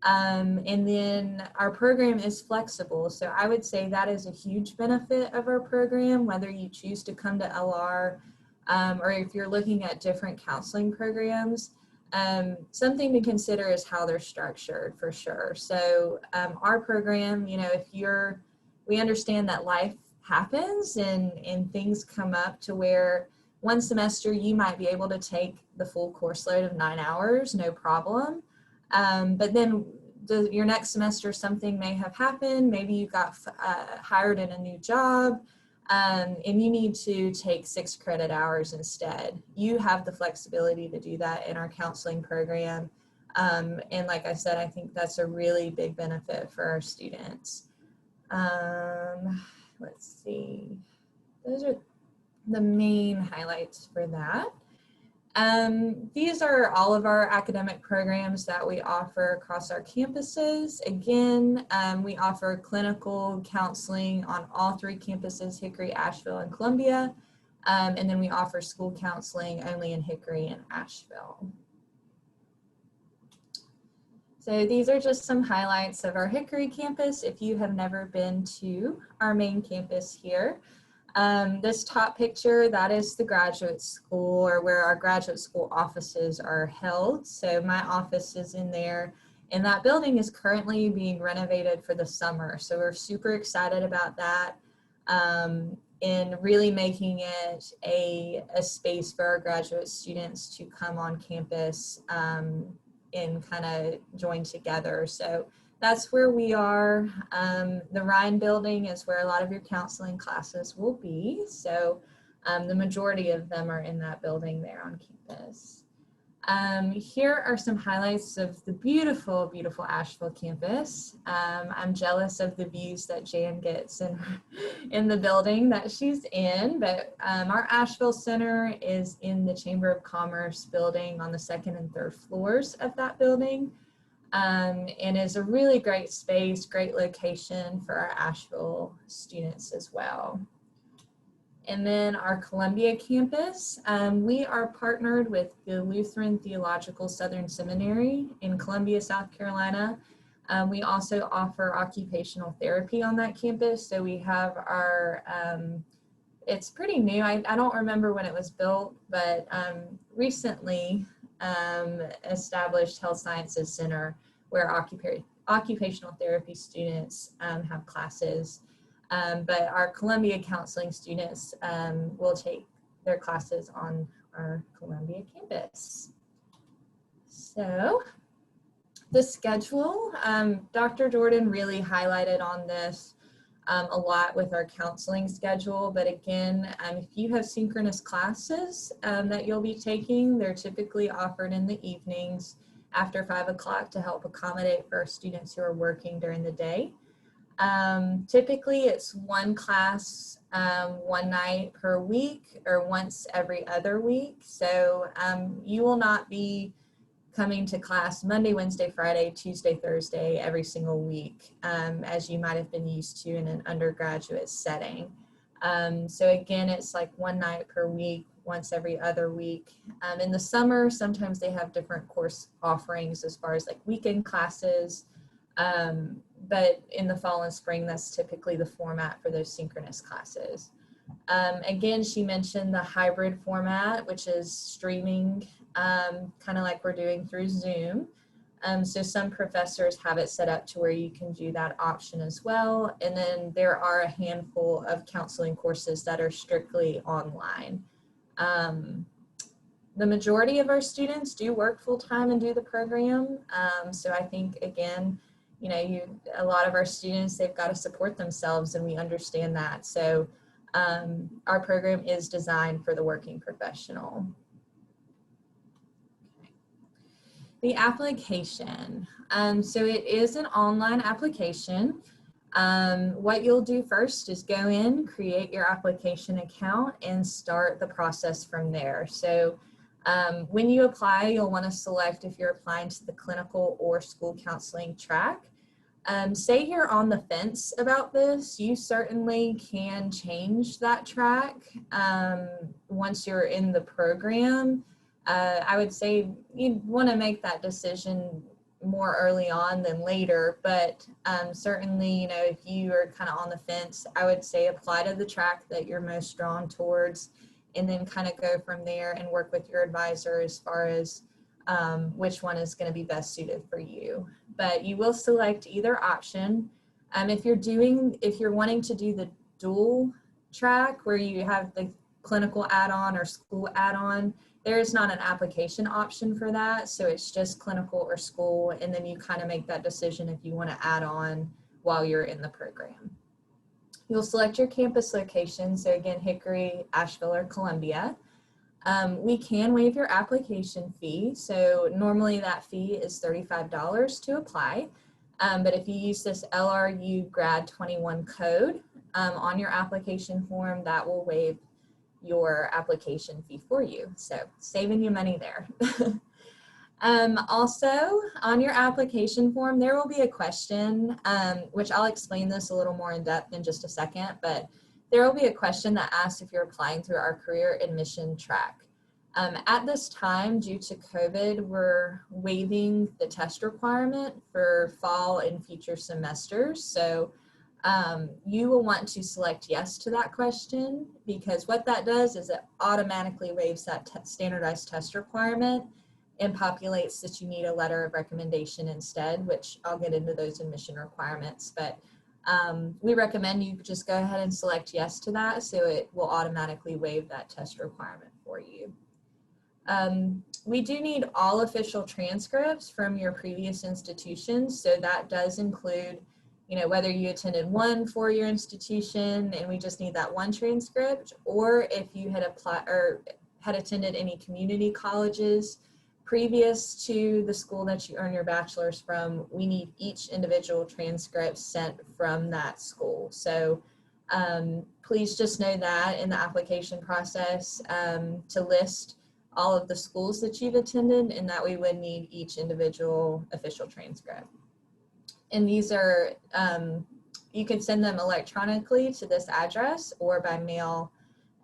And then our program is flexible. So I would say that is a huge benefit of our program, whether you choose to come to LR or if you're looking at different counseling programs. Something to consider is how they're structured, for sure. So our program, we understand that life happens and things come up to where one semester you might be able to take the full course load of 9 hours, no problem. But then your next semester, something may have happened. Maybe you got hired in a new job, and you need to take 6 credit hours instead. You have the flexibility to do that in our counseling program. And like I said, I think that's a really big benefit for our students. Let's see. Those are the main highlights for that. These are all of our academic programs that we offer across our campuses. Again, we offer clinical counseling on all 3 campuses: Hickory, Asheville, and Columbia. And then we offer school counseling only in Hickory and Asheville. So these are just some highlights of our Hickory campus if you have never been to our main campus here. This top picture, that is the graduate school, or where our graduate school offices are held. So my office is in there, and that building is currently being renovated for the summer. So we're super excited about that, and really making it a space for our graduate students to come on campus and kind of join together. So that's where we are. The Rhyne building is where a lot of your counseling classes will be. So the majority of them are in that building there on campus. Here are some highlights of the beautiful, beautiful Asheville campus. I'm jealous of the views that Jan gets in the building that she's in, but our Asheville Center is in the Chamber of Commerce building on the 2nd and 3rd floors of that building. And is a really great space, great location for our Asheville students as well. And then our Columbia campus, we are partnered with the Lutheran Theological Southern Seminary in Columbia, South Carolina. We also offer occupational therapy on that campus. So we have our, it's pretty new. I don't remember when it was built, but recently established Health Sciences Center where occupational therapy students have classes. But our Columbia counseling students will take their classes on our Columbia campus. So the schedule, Dr. Jordan really highlighted on this a lot with our counseling schedule. But again, if you have synchronous classes that you'll be taking, they're typically offered in the evenings. after 5 o'clock to help accommodate for students who are working during the day. Typically it's one class, one night per week or once every other week. So you will not be coming to class Monday, Wednesday, Friday, Tuesday, Thursday, every single week, as you might have been used to in an undergraduate setting. So again, it's like one night per week, once every other week. In the summer, sometimes they have different course offerings as far as like weekend classes. But in the fall and spring, that's typically the format for those synchronous classes. Again, she mentioned the hybrid format, which is streaming, kind of like we're doing through Zoom. So some professors have it set up to where you can do that option as well. And then there are a handful of counseling courses that are strictly online. The majority of our students do work full-time and do the program. So I think, again, you know, a lot of our students, they've got to support themselves, and we understand that. So our program is designed for the working professional. The application. So it is an online application. What you'll do first is go in, create your application account, and start the process from there. So when you apply, you'll want to select if you're applying to the clinical or school counseling track. Say you're on the fence about this, you certainly can change that track once you're in the program. I would say you'd want to make that decision more early on than later, but certainly, you know, if you are kind of on the fence, I would say apply to the track that you're most drawn towards, and then kind of go from there and work with your advisor as far as which one is going to be best suited for you. But you will select either option. If you're wanting to do the dual track where you have the clinical add-on or school add-on, there is not an application option for that. So it's just clinical or school, and then you kind of make that decision if you want to add on while you're in the program. You'll select your campus location. So again, Hickory, Asheville, or Columbia. We can waive your application fee. So normally that fee is $35 to apply. But if you use this LRU Grad 21 code on your application form, that will waive your application fee for you. So saving you money there. Also, on your application form, there will be a question, which I'll explain this a little more in depth in just a second, but there will be a question that asks if you're applying through our career admission track. At this time, due to COVID, we're waiving the test requirement for fall and future semesters. So you will want to select yes to that question, because what that does is it automatically waives that standardized test requirement and populates that you need a letter of recommendation instead, which I'll get into those admission requirements. But we recommend you just go ahead and select yes to that, so it will automatically waive that test requirement for you. We do need all official transcripts from your previous institutions, so that does include, you know, whether you attended one four-year institution and we just need that one transcript, or if you had applied or had attended any community colleges previous to the school that you earn your bachelor's from, we need each individual transcript sent from that school. So please just know that in the application process to list all of the schools that you've attended, and that we would need each individual official transcript. And these are, you can send them electronically to this address or by mail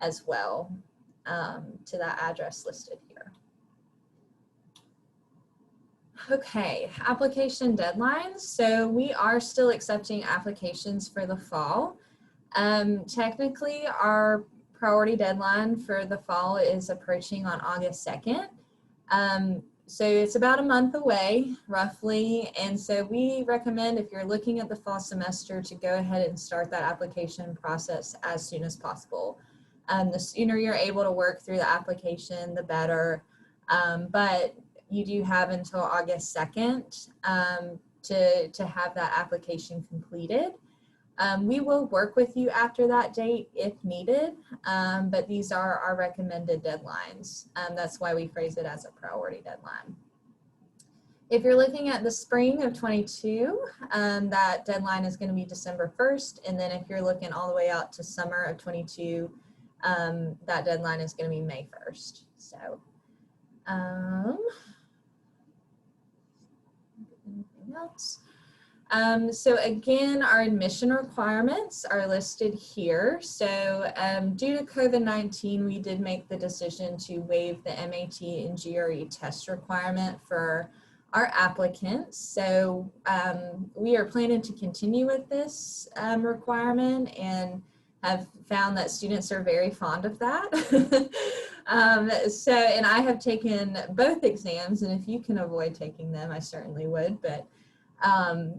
as well to that address listed here. Okay, application deadlines. So we are still accepting applications for the fall. Technically, our priority deadline for the fall is approaching on August 2nd. So it's about a month away, roughly. And so we recommend, if you're looking at the fall semester, to go ahead and start that application process as soon as possible. The sooner you're able to work through the application, the better. But you do have until August 2nd to have that application completed. We will work with you after that date if needed, but these are our recommended deadlines. That's why we phrase it as a priority deadline. If you're looking at the spring of 22, that deadline is going to be December 1st. And then if you're looking all the way out to summer of 22, that deadline is going to be May 1st. So, anything else? So again, our admission requirements are listed here. So due to COVID-19, we did make the decision to waive the MAT and GRE test requirement for our applicants. So we are planning to continue with this requirement and have found that students are very fond of that. And I have taken both exams, and if you can avoid taking them, I certainly would. But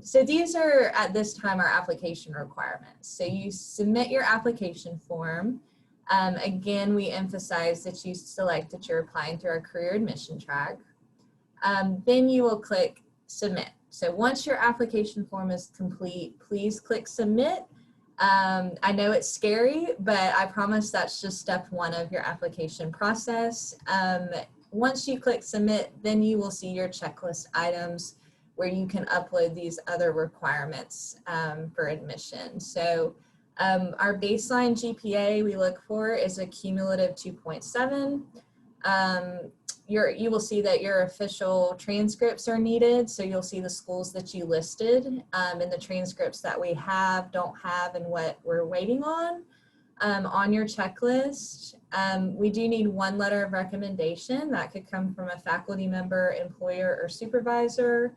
so these are, at this time, our application requirements. So you submit your application form. Again, we emphasize that you select that you're applying through our career admission track. Then you will click submit. So once your application form is complete, please click submit. I know it's scary, but I promise that's just step one of your application process. Once you click submit, then you will see your checklist items where you can upload these other requirements for admission. So our baseline GPA we look for is a cumulative 2.7. You will see that your official transcripts are needed. So you'll see the schools that you listed and the transcripts that we have, don't have, and what we're waiting on your checklist. We do need one letter of recommendation. That could come from a faculty member, employer, or supervisor.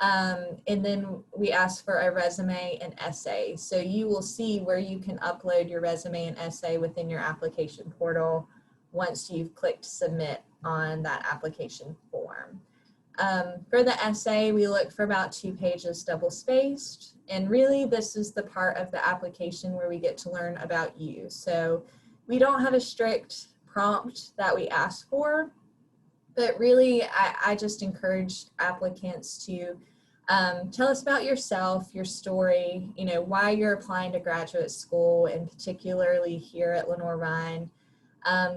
And then we ask for a resume and essay. So you will see where you can upload your resume and essay within your application portal once you've clicked submit on that application form. For the essay, we look for about 2 pages double spaced. And really, this is the part of the application where we get to learn about you. So we don't have a strict prompt that we ask for, but really, I just encourage applicants to tell us about yourself, your story, why you're applying to graduate school, and particularly here at Lenoir-Rhyne.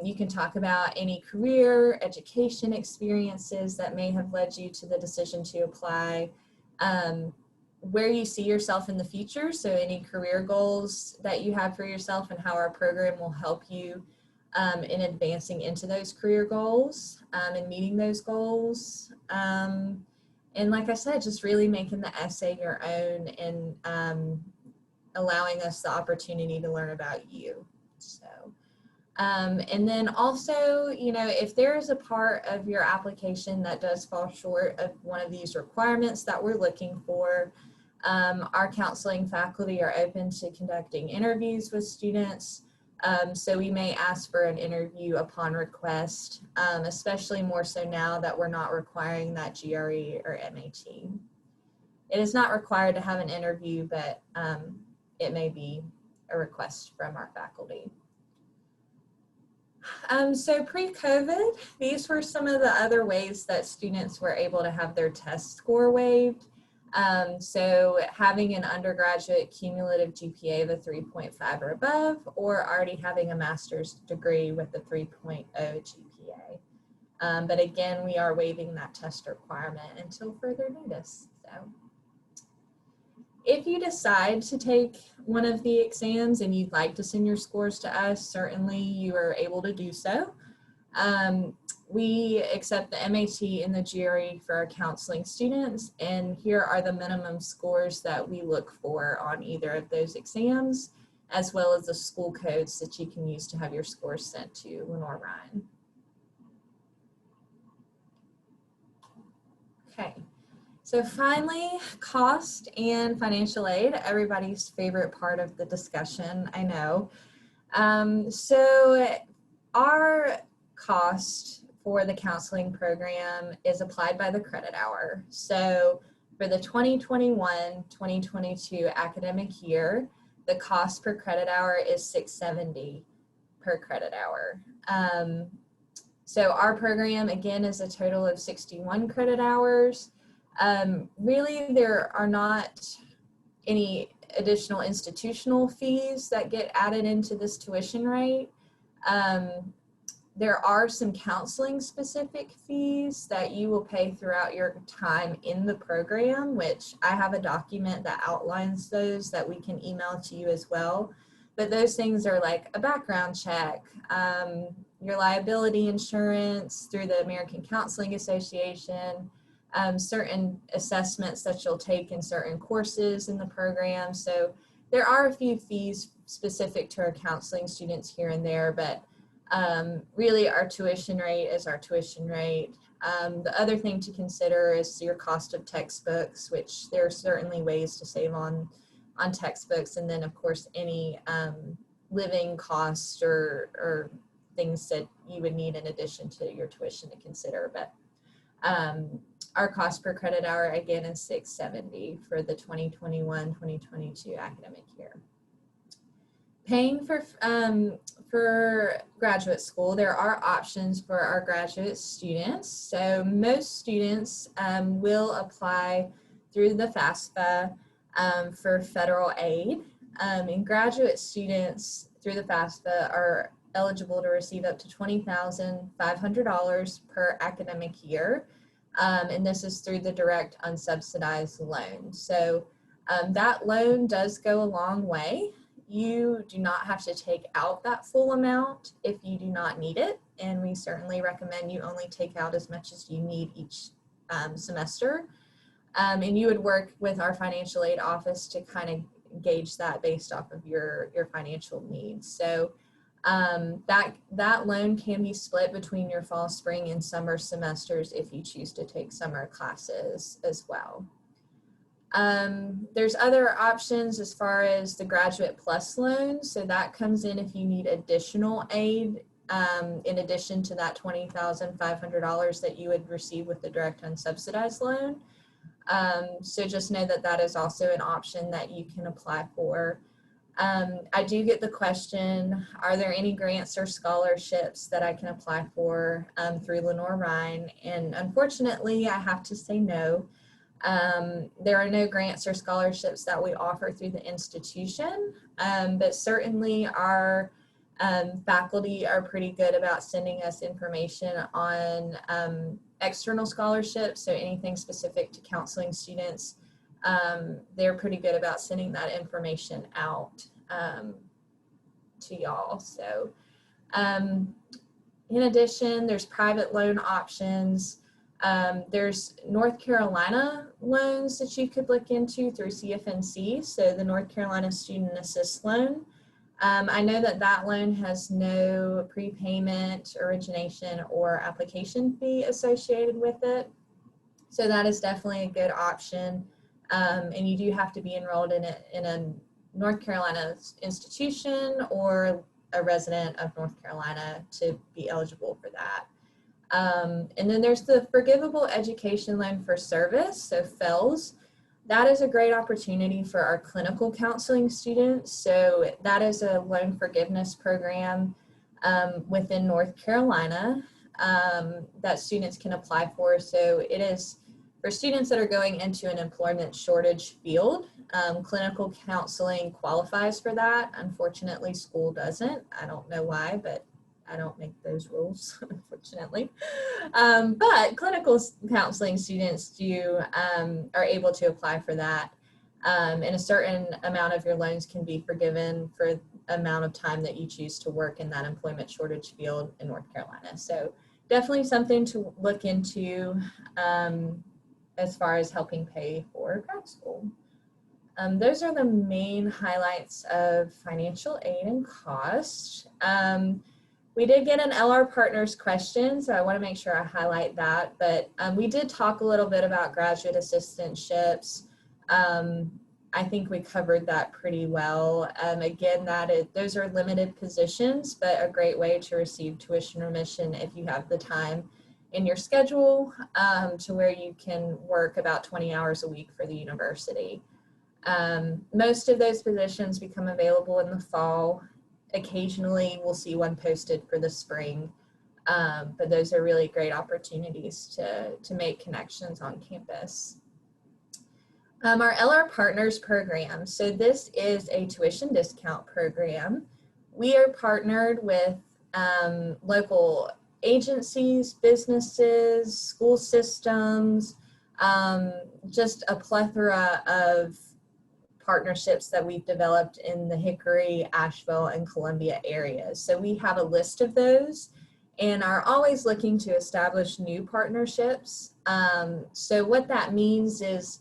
You can talk about any career, education experiences that may have led you to the decision to apply, where you see yourself in the future, so any career goals that you have for yourself and how our program will help you in advancing into those career goals and meeting those goals. And like I said, just really making the essay your own and allowing us the opportunity to learn about you. So, and then also, if there is a part of your application that does fall short of one of these requirements that we're looking for, our counseling faculty are open to conducting interviews with students. So we may ask for an interview upon request, especially more so now that we're not requiring that GRE or MAT. It is not required to have an interview, but it may be a request from our faculty. So pre-COVID, these were some of the other ways that students were able to have their test score waived. So having an undergraduate cumulative GPA of a 3.5 or above, or already having a master's degree with a 3.0 GPA. But again, we are waiving that test requirement until further notice. So if you decide to take one of the exams and you'd like to send your scores to us, certainly you are able to do so. We accept the MAT and the GRE for our counseling students, and here are the minimum scores that we look for on either of those exams, as well as the school codes that you can use to have your scores sent to Lenoir-Rhyne. Okay, so finally, cost and financial aid, everybody's favorite part of the discussion, I know. So our cost for the counseling program is applied by the credit hour. So for the 2021-2022 academic year, the cost per credit hour is $670 per credit hour. So our program, again, is a total of 61 credit hours. Really, there are not any additional institutional fees that get added into this tuition rate. There are some counseling specific fees that you will pay throughout your time in the program, which I have a document that outlines those that we can email to you as well. But those things are like a background check, your liability insurance through the American Counseling Association, certain assessments that you'll take in certain courses in the program. So there are a few fees specific to our counseling students here and there, but really our tuition rate is our tuition rate. The other thing to consider is your cost of textbooks, which there are certainly ways to save on textbooks, and then of course any living costs or things that you would need in addition to your tuition to consider. But our cost per credit hour again is $670 for the 2021-2022 academic year. Paying for graduate school, there are options for our graduate students. So most students will apply through the Fafsa for federal aid. And graduate students through the Fafsa are eligible to receive up to $20,500 per academic year. And this is through the direct unsubsidized loan. So that loan does go a long way. You do not have to take out that full amount if you do not need it. And we certainly recommend you only take out as much as you need each semester. And you would work with our financial aid office to kind of gauge that based off of your financial needs. So that loan can be split between your fall, spring, and summer semesters if you choose to take summer classes as well. There's other options as far as the Graduate Plus loan. So that comes in if you need additional aid in addition to that $20,500 that you would receive with the direct unsubsidized loan. So just know that that is also an option that you can apply for. I do get the question, are there any grants or scholarships that I can apply for through Lenoir-Rhyne? And unfortunately, I have to say no. There are no grants or scholarships that we offer through the institution, but certainly our faculty are pretty good about sending us information on external scholarships, so anything specific to counseling students. They're pretty good about sending that information out to y'all. So in addition, there's private loan options. There's North Carolina loans that you could look into through CFNC, so the North Carolina Student Assist Loan. I know that loan has no prepayment, origination, or application fee associated with it. So that is definitely a good option. And you do have to be enrolled in a North Carolina institution or a resident of North Carolina to be eligible for that. And then there's the Forgivable Education Loan for Service, so FELS. That is a great opportunity for our clinical counseling students. So that is a loan forgiveness program within North Carolina that students can apply for. So it is for students that are going into an employment shortage field. Clinical counseling qualifies for that. Unfortunately, school doesn't. I don't know why, but I don't make those rules, unfortunately. But clinical counseling students are able to apply for that. And a certain amount of your loans can be forgiven for the amount of time that you choose to work in that employment shortage field in North Carolina. So definitely something to look into as far as helping pay for grad school. Those are the main highlights of financial aid and cost. We did get an LR Partners question, so I want to make sure I highlight that. But we did talk a little bit about graduate assistantships. I think we covered that pretty well. Again, those are limited positions, but a great way to receive tuition remission if you have the time in your schedule to where you can work about 20 hours a week for the university. Most of those positions become available in the fall. Occasionally, we'll see one posted for the spring, but those are really great opportunities to make connections on campus. Our LR Partners program. So this is a tuition discount program. We are partnered with local agencies, businesses, school systems, just a plethora of partnerships that we've developed in the Hickory, Asheville, and Columbia areas. So we have a list of those and are always looking to establish new partnerships. So what that means is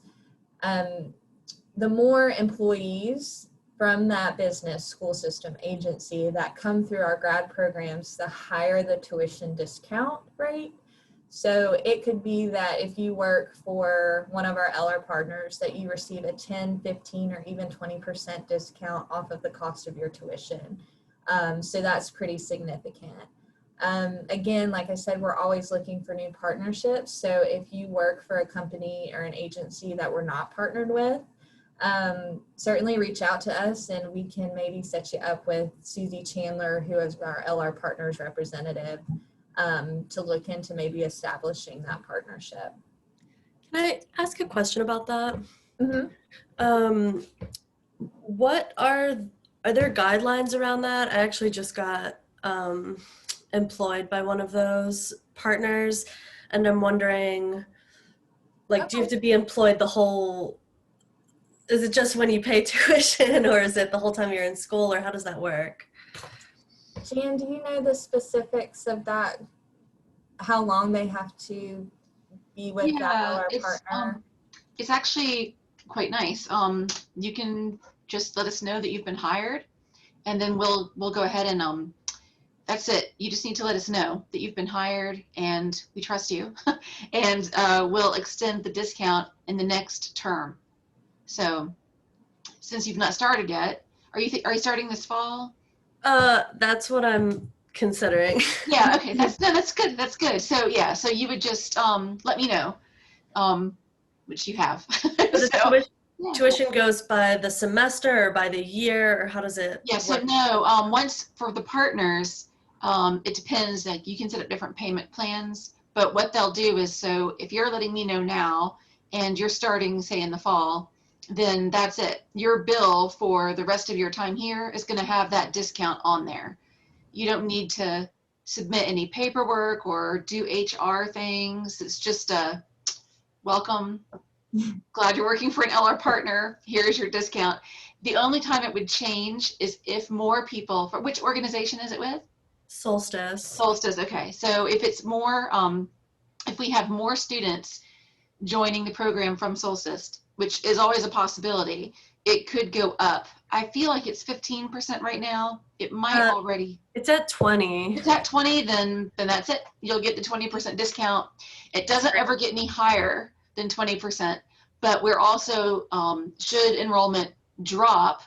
the more employees from that business, school system, agency that come through our grad programs, the higher the tuition discount rate. So it could be that if you work for one of our LR partners, that you receive a 10, 15, or even 20% discount off of the cost of your tuition. So that's pretty significant. Again, like I said, we're always looking for new partnerships. So if you work for a company or an agency that we're not partnered with, certainly reach out to us and we can maybe set you up with Susie Chandler, who is our LR Partners representative, to look into maybe establishing that partnership. Can I ask a question about that? Mm-hmm. What are there guidelines around that? I actually just got employed by one of those partners, and I'm wondering, like, do you have to be employed the whole, is it just when you pay tuition, or is it the whole time you're in school, or how does that work? Jan, do you know the specifics of that? How long they have to be with that LR partner? It's actually quite nice. You can just let us know that you've been hired, and then we'll go ahead and that's it. You just need to let us know that you've been hired, and we trust you, and we'll extend the discount in the next term. So, since you've not started yet, are you starting this fall? That's what I'm considering. Yeah, okay, that's good. That's good. So yeah, so you would just let me know, which you have. So, tuition goes by the semester or by the year, or how does it Yeah, so work? no, once for the partners, it depends. Like, you can set up different payment plans, but what they'll do is, so if you're letting me know now and you're starting, say, in the fall, then that's it. Your bill for the rest of your time here is going to have that discount on there. You don't need to submit any paperwork or do HR things. It's just a welcome. Glad you're working for an LR partner. Here's your discount. The only time it would change is if more people, for which organization is it with? Solstice. Solstice, okay. So if it's more, if we have more students joining the program from Solstice, which is always a possibility, it could go up. I feel like it's 15% right now. It might already. It's at 20. It's at 20, then that's it. You'll get the 20% discount. It doesn't ever get any higher than 20%, but we're also, should enrollment drop,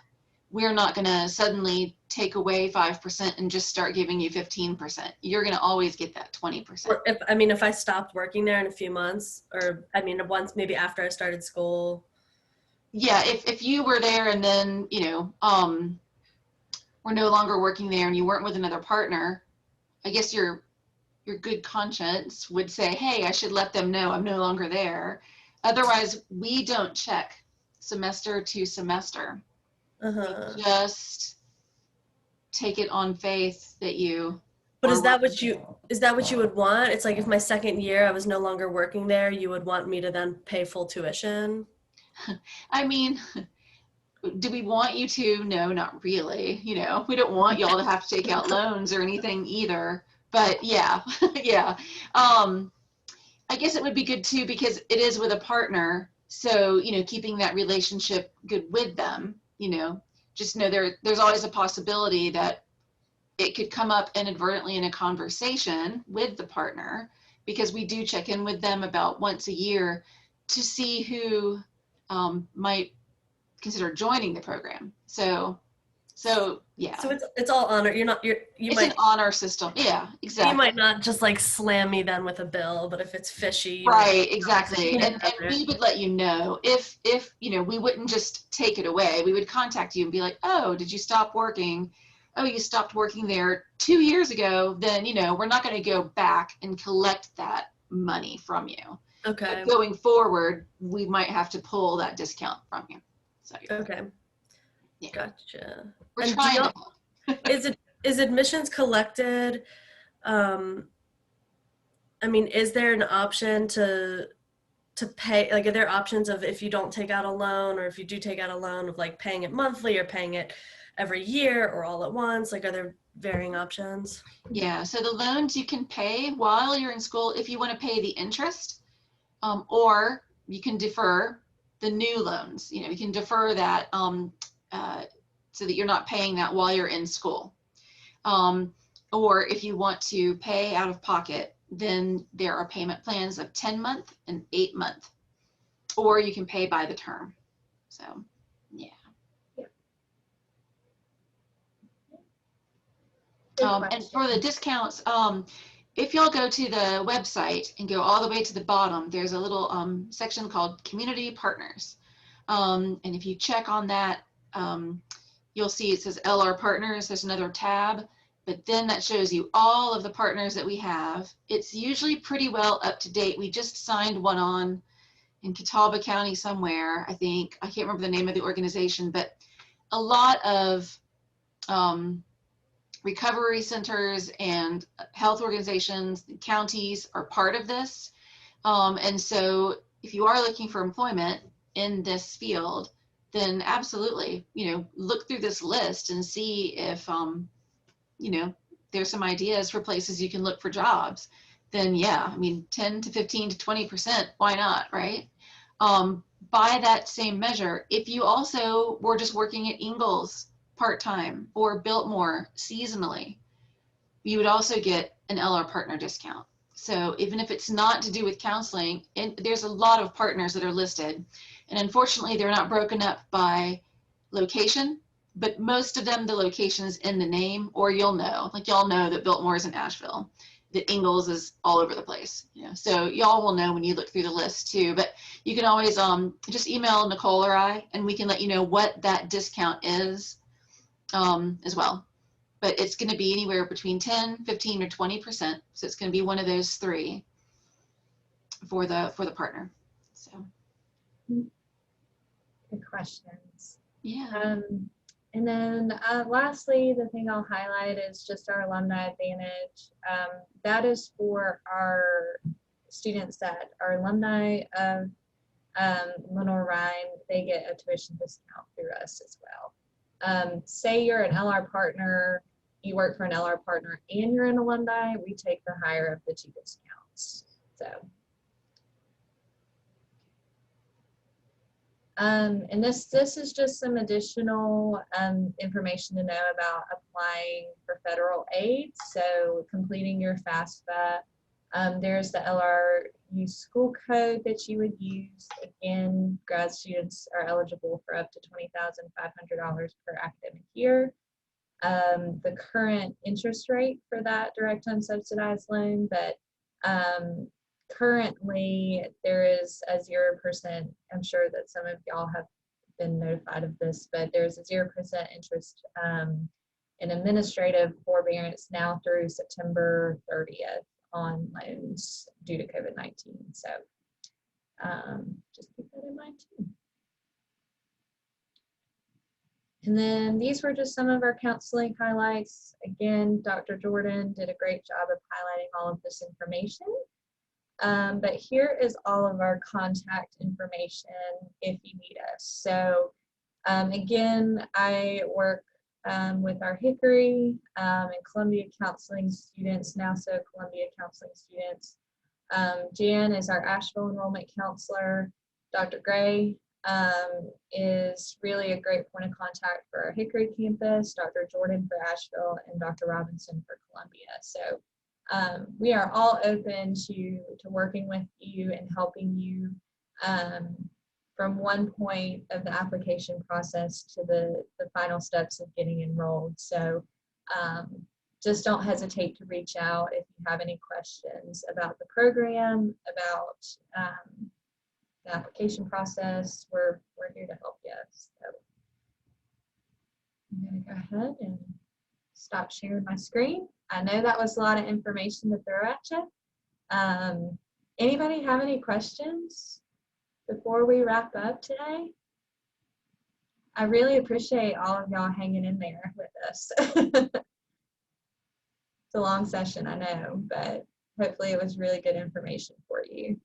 we're not going to suddenly take away 5% and just start giving you 15%. You're going to always get that 20%. Or if I stopped working there in a few months, or once maybe after I started school. Yeah, if you were there and then, we're no longer working there and you weren't with another partner, I guess your good conscience would say, hey, I should let them know I'm no longer there. Otherwise, we don't check semester to semester. We just take it on faith that you. But is that what you would want? It's like if my second year I was no longer working there, you would want me to then pay full tuition? I mean, do we want you to? No, not really. We don't want y'all to have to take out loans or anything either. But yeah, yeah. I guess it would be good too, because it is with a partner. So, keeping that relationship good with them, just know there's always a possibility that it could come up inadvertently in a conversation with the partner, because we do check in with them about once a year to see who might consider joining the program. So yeah. So it's all honor. It's an honor system. Yeah, exactly. You might not just like slam me then with a bill, but if it's fishy. Right, exactly. And we would let you know if we wouldn't just take it away. We would contact you and be like, oh, did you stop working? Oh, you stopped working there 2 years ago. Then, we're not going to go back and collect that money from you. Okay. But going forward, we might have to pull that discount from you. So, okay. Yeah. Gotcha. We're trying to help. is admissions collected, I mean, is there an option to pay, like, are there options of if you don't take out a loan, or if you do take out a loan, of like paying it monthly or paying it every year or all at once? Like, are there varying options? Yeah, so the loans you can pay while you're in school if you want to pay the interest, or you can defer the new loans. You know, you can defer that so that you're not paying that while you're in school. Or if you want to pay out of pocket, then there are payment plans of 10-month and 8-month, or you can pay by the term. So, yeah. And for the discounts, if y'all go to the website and go all the way to the bottom, there's a little section called Community Partners. And if you check on that, you'll see it says LR Partners. There's another tab, but then that shows you all of the partners that we have. It's usually pretty well up to date. We just signed one on in Catawba County somewhere, I think. I can't remember the name of the organization, but a lot of recovery centers and health organizations, counties are part of this. And so if you are looking for employment in this field, then absolutely, you know, look through this list and see if, you know, there's some ideas for places you can look for jobs. Then yeah, I mean, 10 to 15 to 20%, why not, right? By that same measure, if you also were just working at Ingalls part-time or Biltmore seasonally, you would also get an LR partner discount. So even if it's not to do with counseling, and there's a lot of partners that are listed, and unfortunately they're not broken up by location, but most of them, the location's in the name, or you'll know, like y'all know that Biltmore is in Asheville, that Ingalls is all over the place, you know, so y'all will know when you look through the list too. But you can always just email Nichole or I, and we can let you know what that discount is as well. But it's going to be anywhere between 10, 15, or 20%. So it's going to be one of those three for the partner. So good questions. Yeah. And then lastly, the thing I'll highlight is just our Alumni Advantage. That is for our students that are alumni of Lenoir-Rhyne. They get a tuition discount through us as well. Say you're an LR partner, you work for an LR partner and you're an alumni, we take the higher of the two discounts. So, and this is just some additional information to know about applying for federal aid. So completing your Fafsa, there's the LRU school code that you would use. Again, grad students are eligible for up to $20,500 per academic year. The current interest rate for that direct unsubsidized loan, but currently there is a 0%. I'm sure that some of y'all have been notified of this, but there's a 0% interest in administrative forbearance now through September 30th on loans due to COVID-19. So just keep that in mind too. And then these were just some of our counseling highlights. Again, Dr. Jordan did a great job of highlighting all of this information. But here is all of our contact information if you need us. So again, I work with our Hickory and Columbia counseling students, now so Columbia counseling students. Jan is our Asheville enrollment counselor. Dr. Gre is really a great point of contact for our Hickory campus, Dr. Jordan for Asheville, and Dr. Robinson for Columbia. So we are all open to working with you and helping you from one point of the application process to the final steps of getting enrolled. So just don't hesitate to reach out if you have any questions about the program, about the application process. We're here to help you. So I'm gonna go ahead and stop sharing my screen. I know that was a lot of information to throw at you. Anybody have any questions before we wrap up today? I really appreciate all of y'all hanging in there with us. a long session, I know, but hopefully it was really good information for you.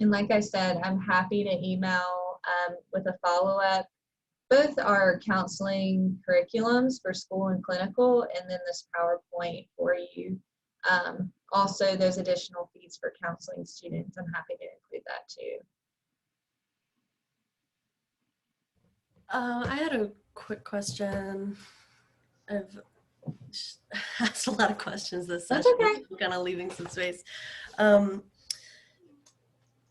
And like I said, I'm happy to email with a follow-up both our counseling curriculums for school and clinical, and then this PowerPoint for you. Also, those additional fees for counseling students, I'm happy to include that too. I had a quick question. I've asked a lot of questions this That's session. okay. I'm kind of leaving some space.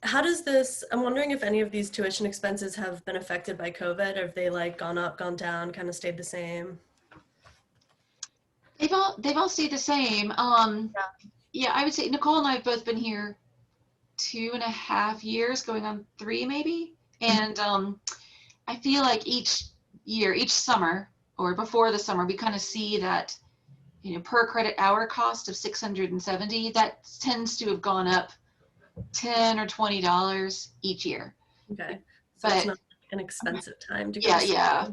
How does this, I'm wondering if any of these tuition expenses have been affected by COVID, or if they like gone up, gone down, kind of stayed the same? They've all stayed the same. Yeah, I would say Nichole and I have both been here 2.5 years, going on 3 maybe. And I feel like each year, each summer or before the summer, we kind of see that, you know, per credit hour cost of $670, that tends to have gone up $10 or $20 each year. Okay, so But it's not an expensive time to go yeah, to yeah,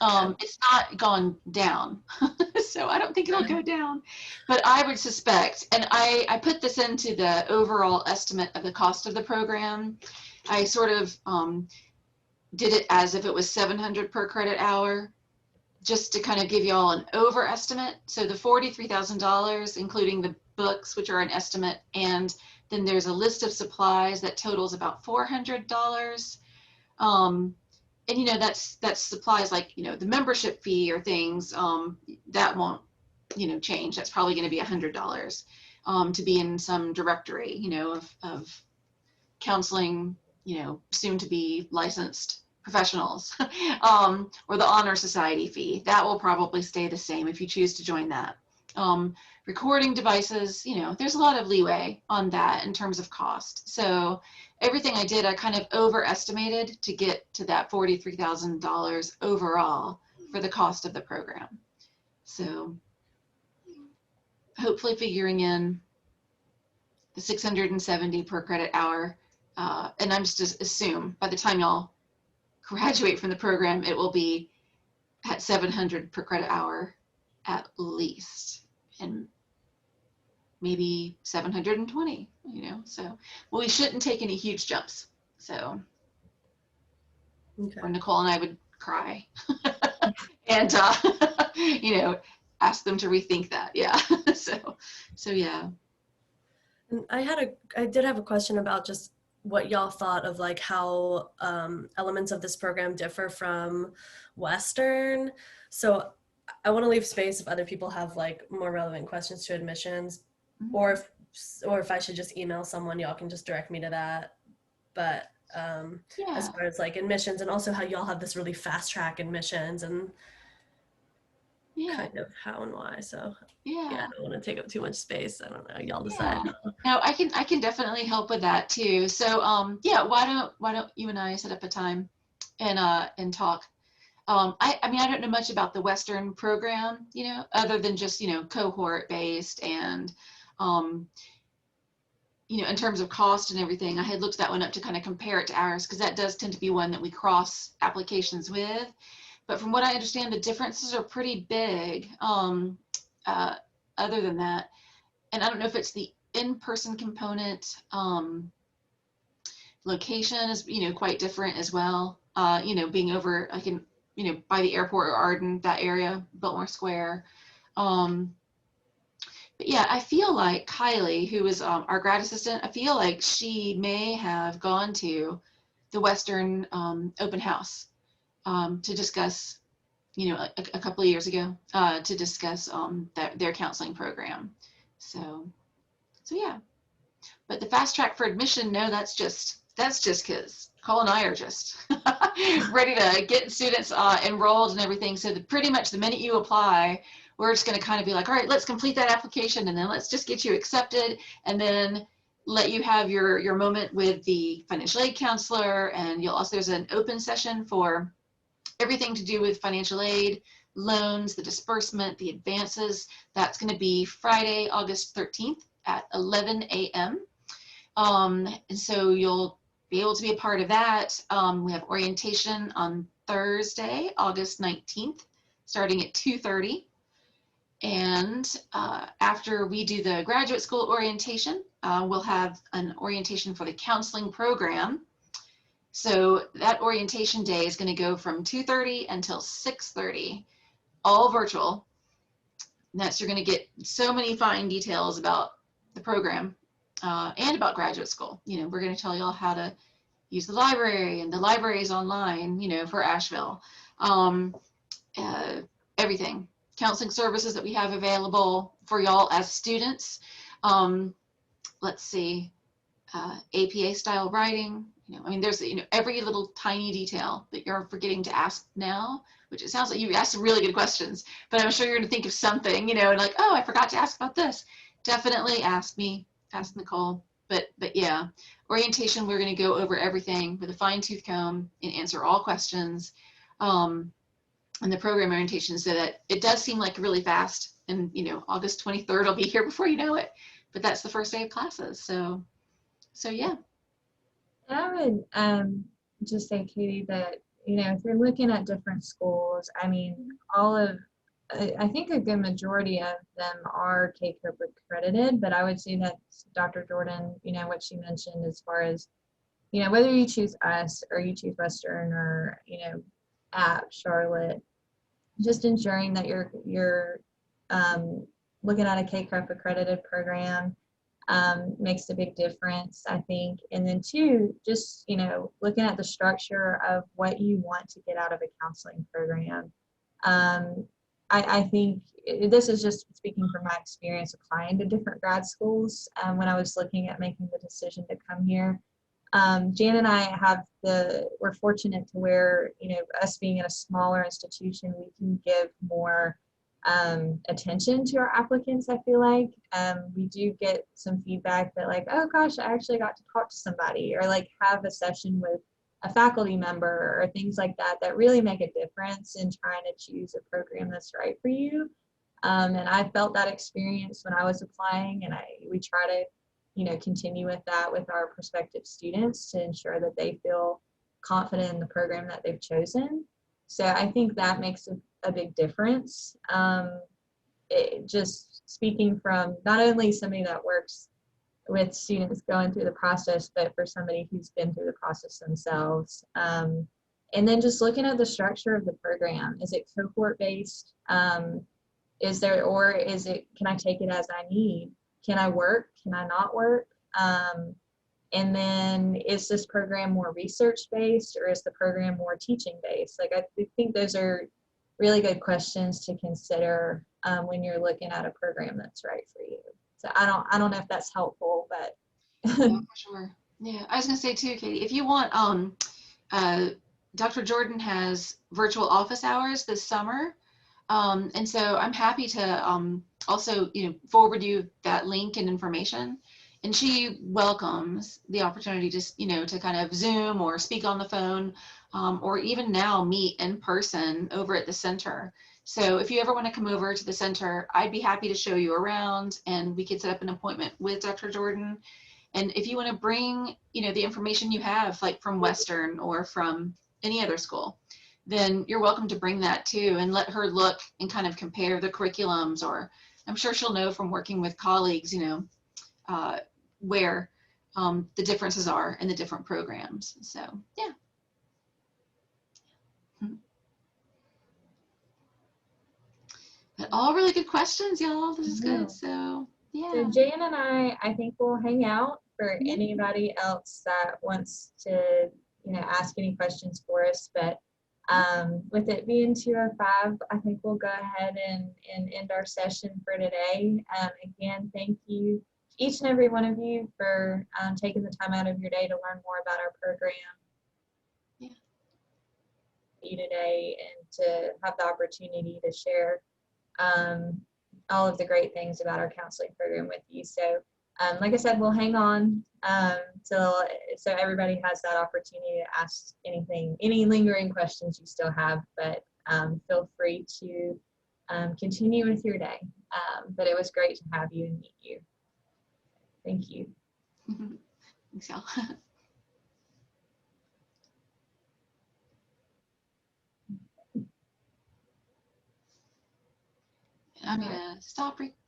yeah. It's not gone down, so I don't think it'll go down. But I would suspect, and I put this into the overall estimate of the cost of the program. I sort of did it as if it was $700 per credit hour, just to kind of give you all an overestimate. So the $43,000, including the books, which are an estimate, and then there's a list of supplies that totals about $400. And you know, that's supplies like, you know, the membership fee or things that won't, you know, change. That's probably going to be $100 to be in some directory, you know, of counseling, you know, soon to be licensed professionals, or the honor society fee. That will probably stay the same if you choose to join that. Recording devices, you know, there's a lot of leeway on that in terms of cost. So everything I did, I kind of overestimated to get to that $43,000 overall for the cost of the program. So hopefully figuring in the $670 per credit hour, and I'm just assume by the time y'all graduate from the program, it will be at $700 per credit hour at least, and maybe 720, you know, so, well, we shouldn't take any huge jumps. So, Okay. or Nichole and I would cry and, you know, ask them to rethink that. Yeah. So yeah. And I did have a question about just what y'all thought of like how elements of this program differ from Western. So I want to leave space if other people have like more relevant questions to admissions, or if I should just email someone, y'all can just direct me to that. But as far as like admissions, and also how y'all have this really fast track admissions, and kind of how and why. So yeah, I don't want to take up too much space. I don't know, y'all decide. No, I can definitely help with that too. So yeah, why don't you and I set up a time and talk. I mean, I don't know much about the Western program, you know, other than just, you know, cohort based, and you know, in terms of cost and everything, I had looked that one up to kind of compare it to ours, because that does tend to be one that we cross applications with. But from what I understand, the differences are pretty big other than that. And I don't know if it's the in-person component. Location is, you know, quite different as well. You know, being over, I can, you know, by the airport or Arden, that area, Biltmore Square. But yeah, I feel like Kylie, who is our grad assistant, I feel like she may have gone to the Western open house to discuss, you know, a couple of years ago, to discuss their counseling program. So yeah. But the fast track for admission, no, that's just because Cole and I are just ready to get students enrolled and everything. So pretty much the minute you apply, we're just going to kind of be like, all right, let's complete that application, and then let's just get you accepted, and then let you have your moment with the financial aid counselor. And you'll also, there's an open session for everything to do with financial aid, loans, the disbursement, the advances. That's going to be Friday, August 13th at 11 a.m. And so you'll be able to be a part of that. We have orientation on Thursday, August 19th, starting at 2:30. And after we do the graduate school orientation, we'll have an orientation for the counseling program. So that orientation day is going to go from 2:30 until 6:30, all virtual. And that's, you're going to get so many fine details about the program and about graduate school. You know, we're going to tell you all how to use the library, and the library is online, you know, for Asheville. Everything. Counseling services that we have available for y'all as students. Let's see, APA style writing. You know, I mean, there's, you know, every little tiny detail that you're forgetting to ask now, which it sounds like you asked some really good questions, but I'm sure you're going to think of something, you know, and like, oh, I forgot to ask about this. Definitely ask me, ask Nichole. But yeah, orientation, we're going to go over everything with a fine tooth comb and answer all questions. And the program orientation, so that it does seem like really fast. And, you know, August 23rd, I'll be here before you know it. But that's the first day of classes. So yeah. I would just say, Katie, that, you know, if you're looking at different schools, I mean, I think a good majority of them are K-COPE accredited, but I would say that Dr. Jordan, you know, what she mentioned as far as, you know, whether you choose us or you choose Western or, you know, App, Charlotte, just ensuring that you're looking at a K-COPE accredited program makes a big difference, I think. And then two, just, you know, looking at the structure of what you want to get out of a counseling program. I think this is just speaking from my experience applying to different grad schools when I was looking at making the decision to come here. Jan and I we're fortunate to where, you know, us being in a smaller institution, we can give more attention to our applicants. I feel like we do get some feedback that like, oh gosh, I actually got to talk to somebody, or like have a session with a faculty member or things like that that really make a difference in trying to choose a program that's right for you. And I felt that experience when I was applying, and we try to, you know, continue with that with our prospective students to ensure that they feel confident in the program that they've chosen. So I think that makes a big difference. Just speaking from not only somebody that works with students going through the process, but for somebody who's been through the process themselves. And then just looking at the structure of the program. Is it cohort based? Is there, or is it, can I take it as I need? Can I work? Can I not work? And then is this program more research based, or is the program more teaching based? Like, I think those are really good questions to consider when you're looking at a program that's right for you. So I don't know if that's helpful, but Yeah, for sure. Yeah, I was gonna say too, Katie, if you want, Dr. Jordan has virtual office hours this summer. And so I'm happy to also, you know, forward you that link and information. And she welcomes the opportunity to, you know, to kind of Zoom or speak on the phone, or even now meet in person over at the center. So if you ever want to come over to the center, I'd be happy to show you around, and we could set up an appointment with Dr. Jordan. And if you want to bring, you know, the information you have, like from Western or from any other school, then you're welcome to bring that too, and let her look and kind of compare the curriculums, or I'm sure she'll know from working with colleagues, you know, where the differences are in the different programs. So yeah. But all really good questions, y'all. This is good. So yeah. So Jan and I think we'll hang out for anybody else that wants to, you know, ask any questions for us. But with it being 2:05, I think we'll go ahead and end our session for today. Again, thank you, each and every one of you, for taking the time out of your day to learn more about our program. Yeah. You today, and to have the opportunity to share all of the great things about our counseling program with you. So like I said, we'll hang on so everybody has that opportunity to ask any lingering questions you still have, but feel free to continue with your day. But it was great to have you and meet you. Thank you. Thanks, y'all. I'm gonna stop recording.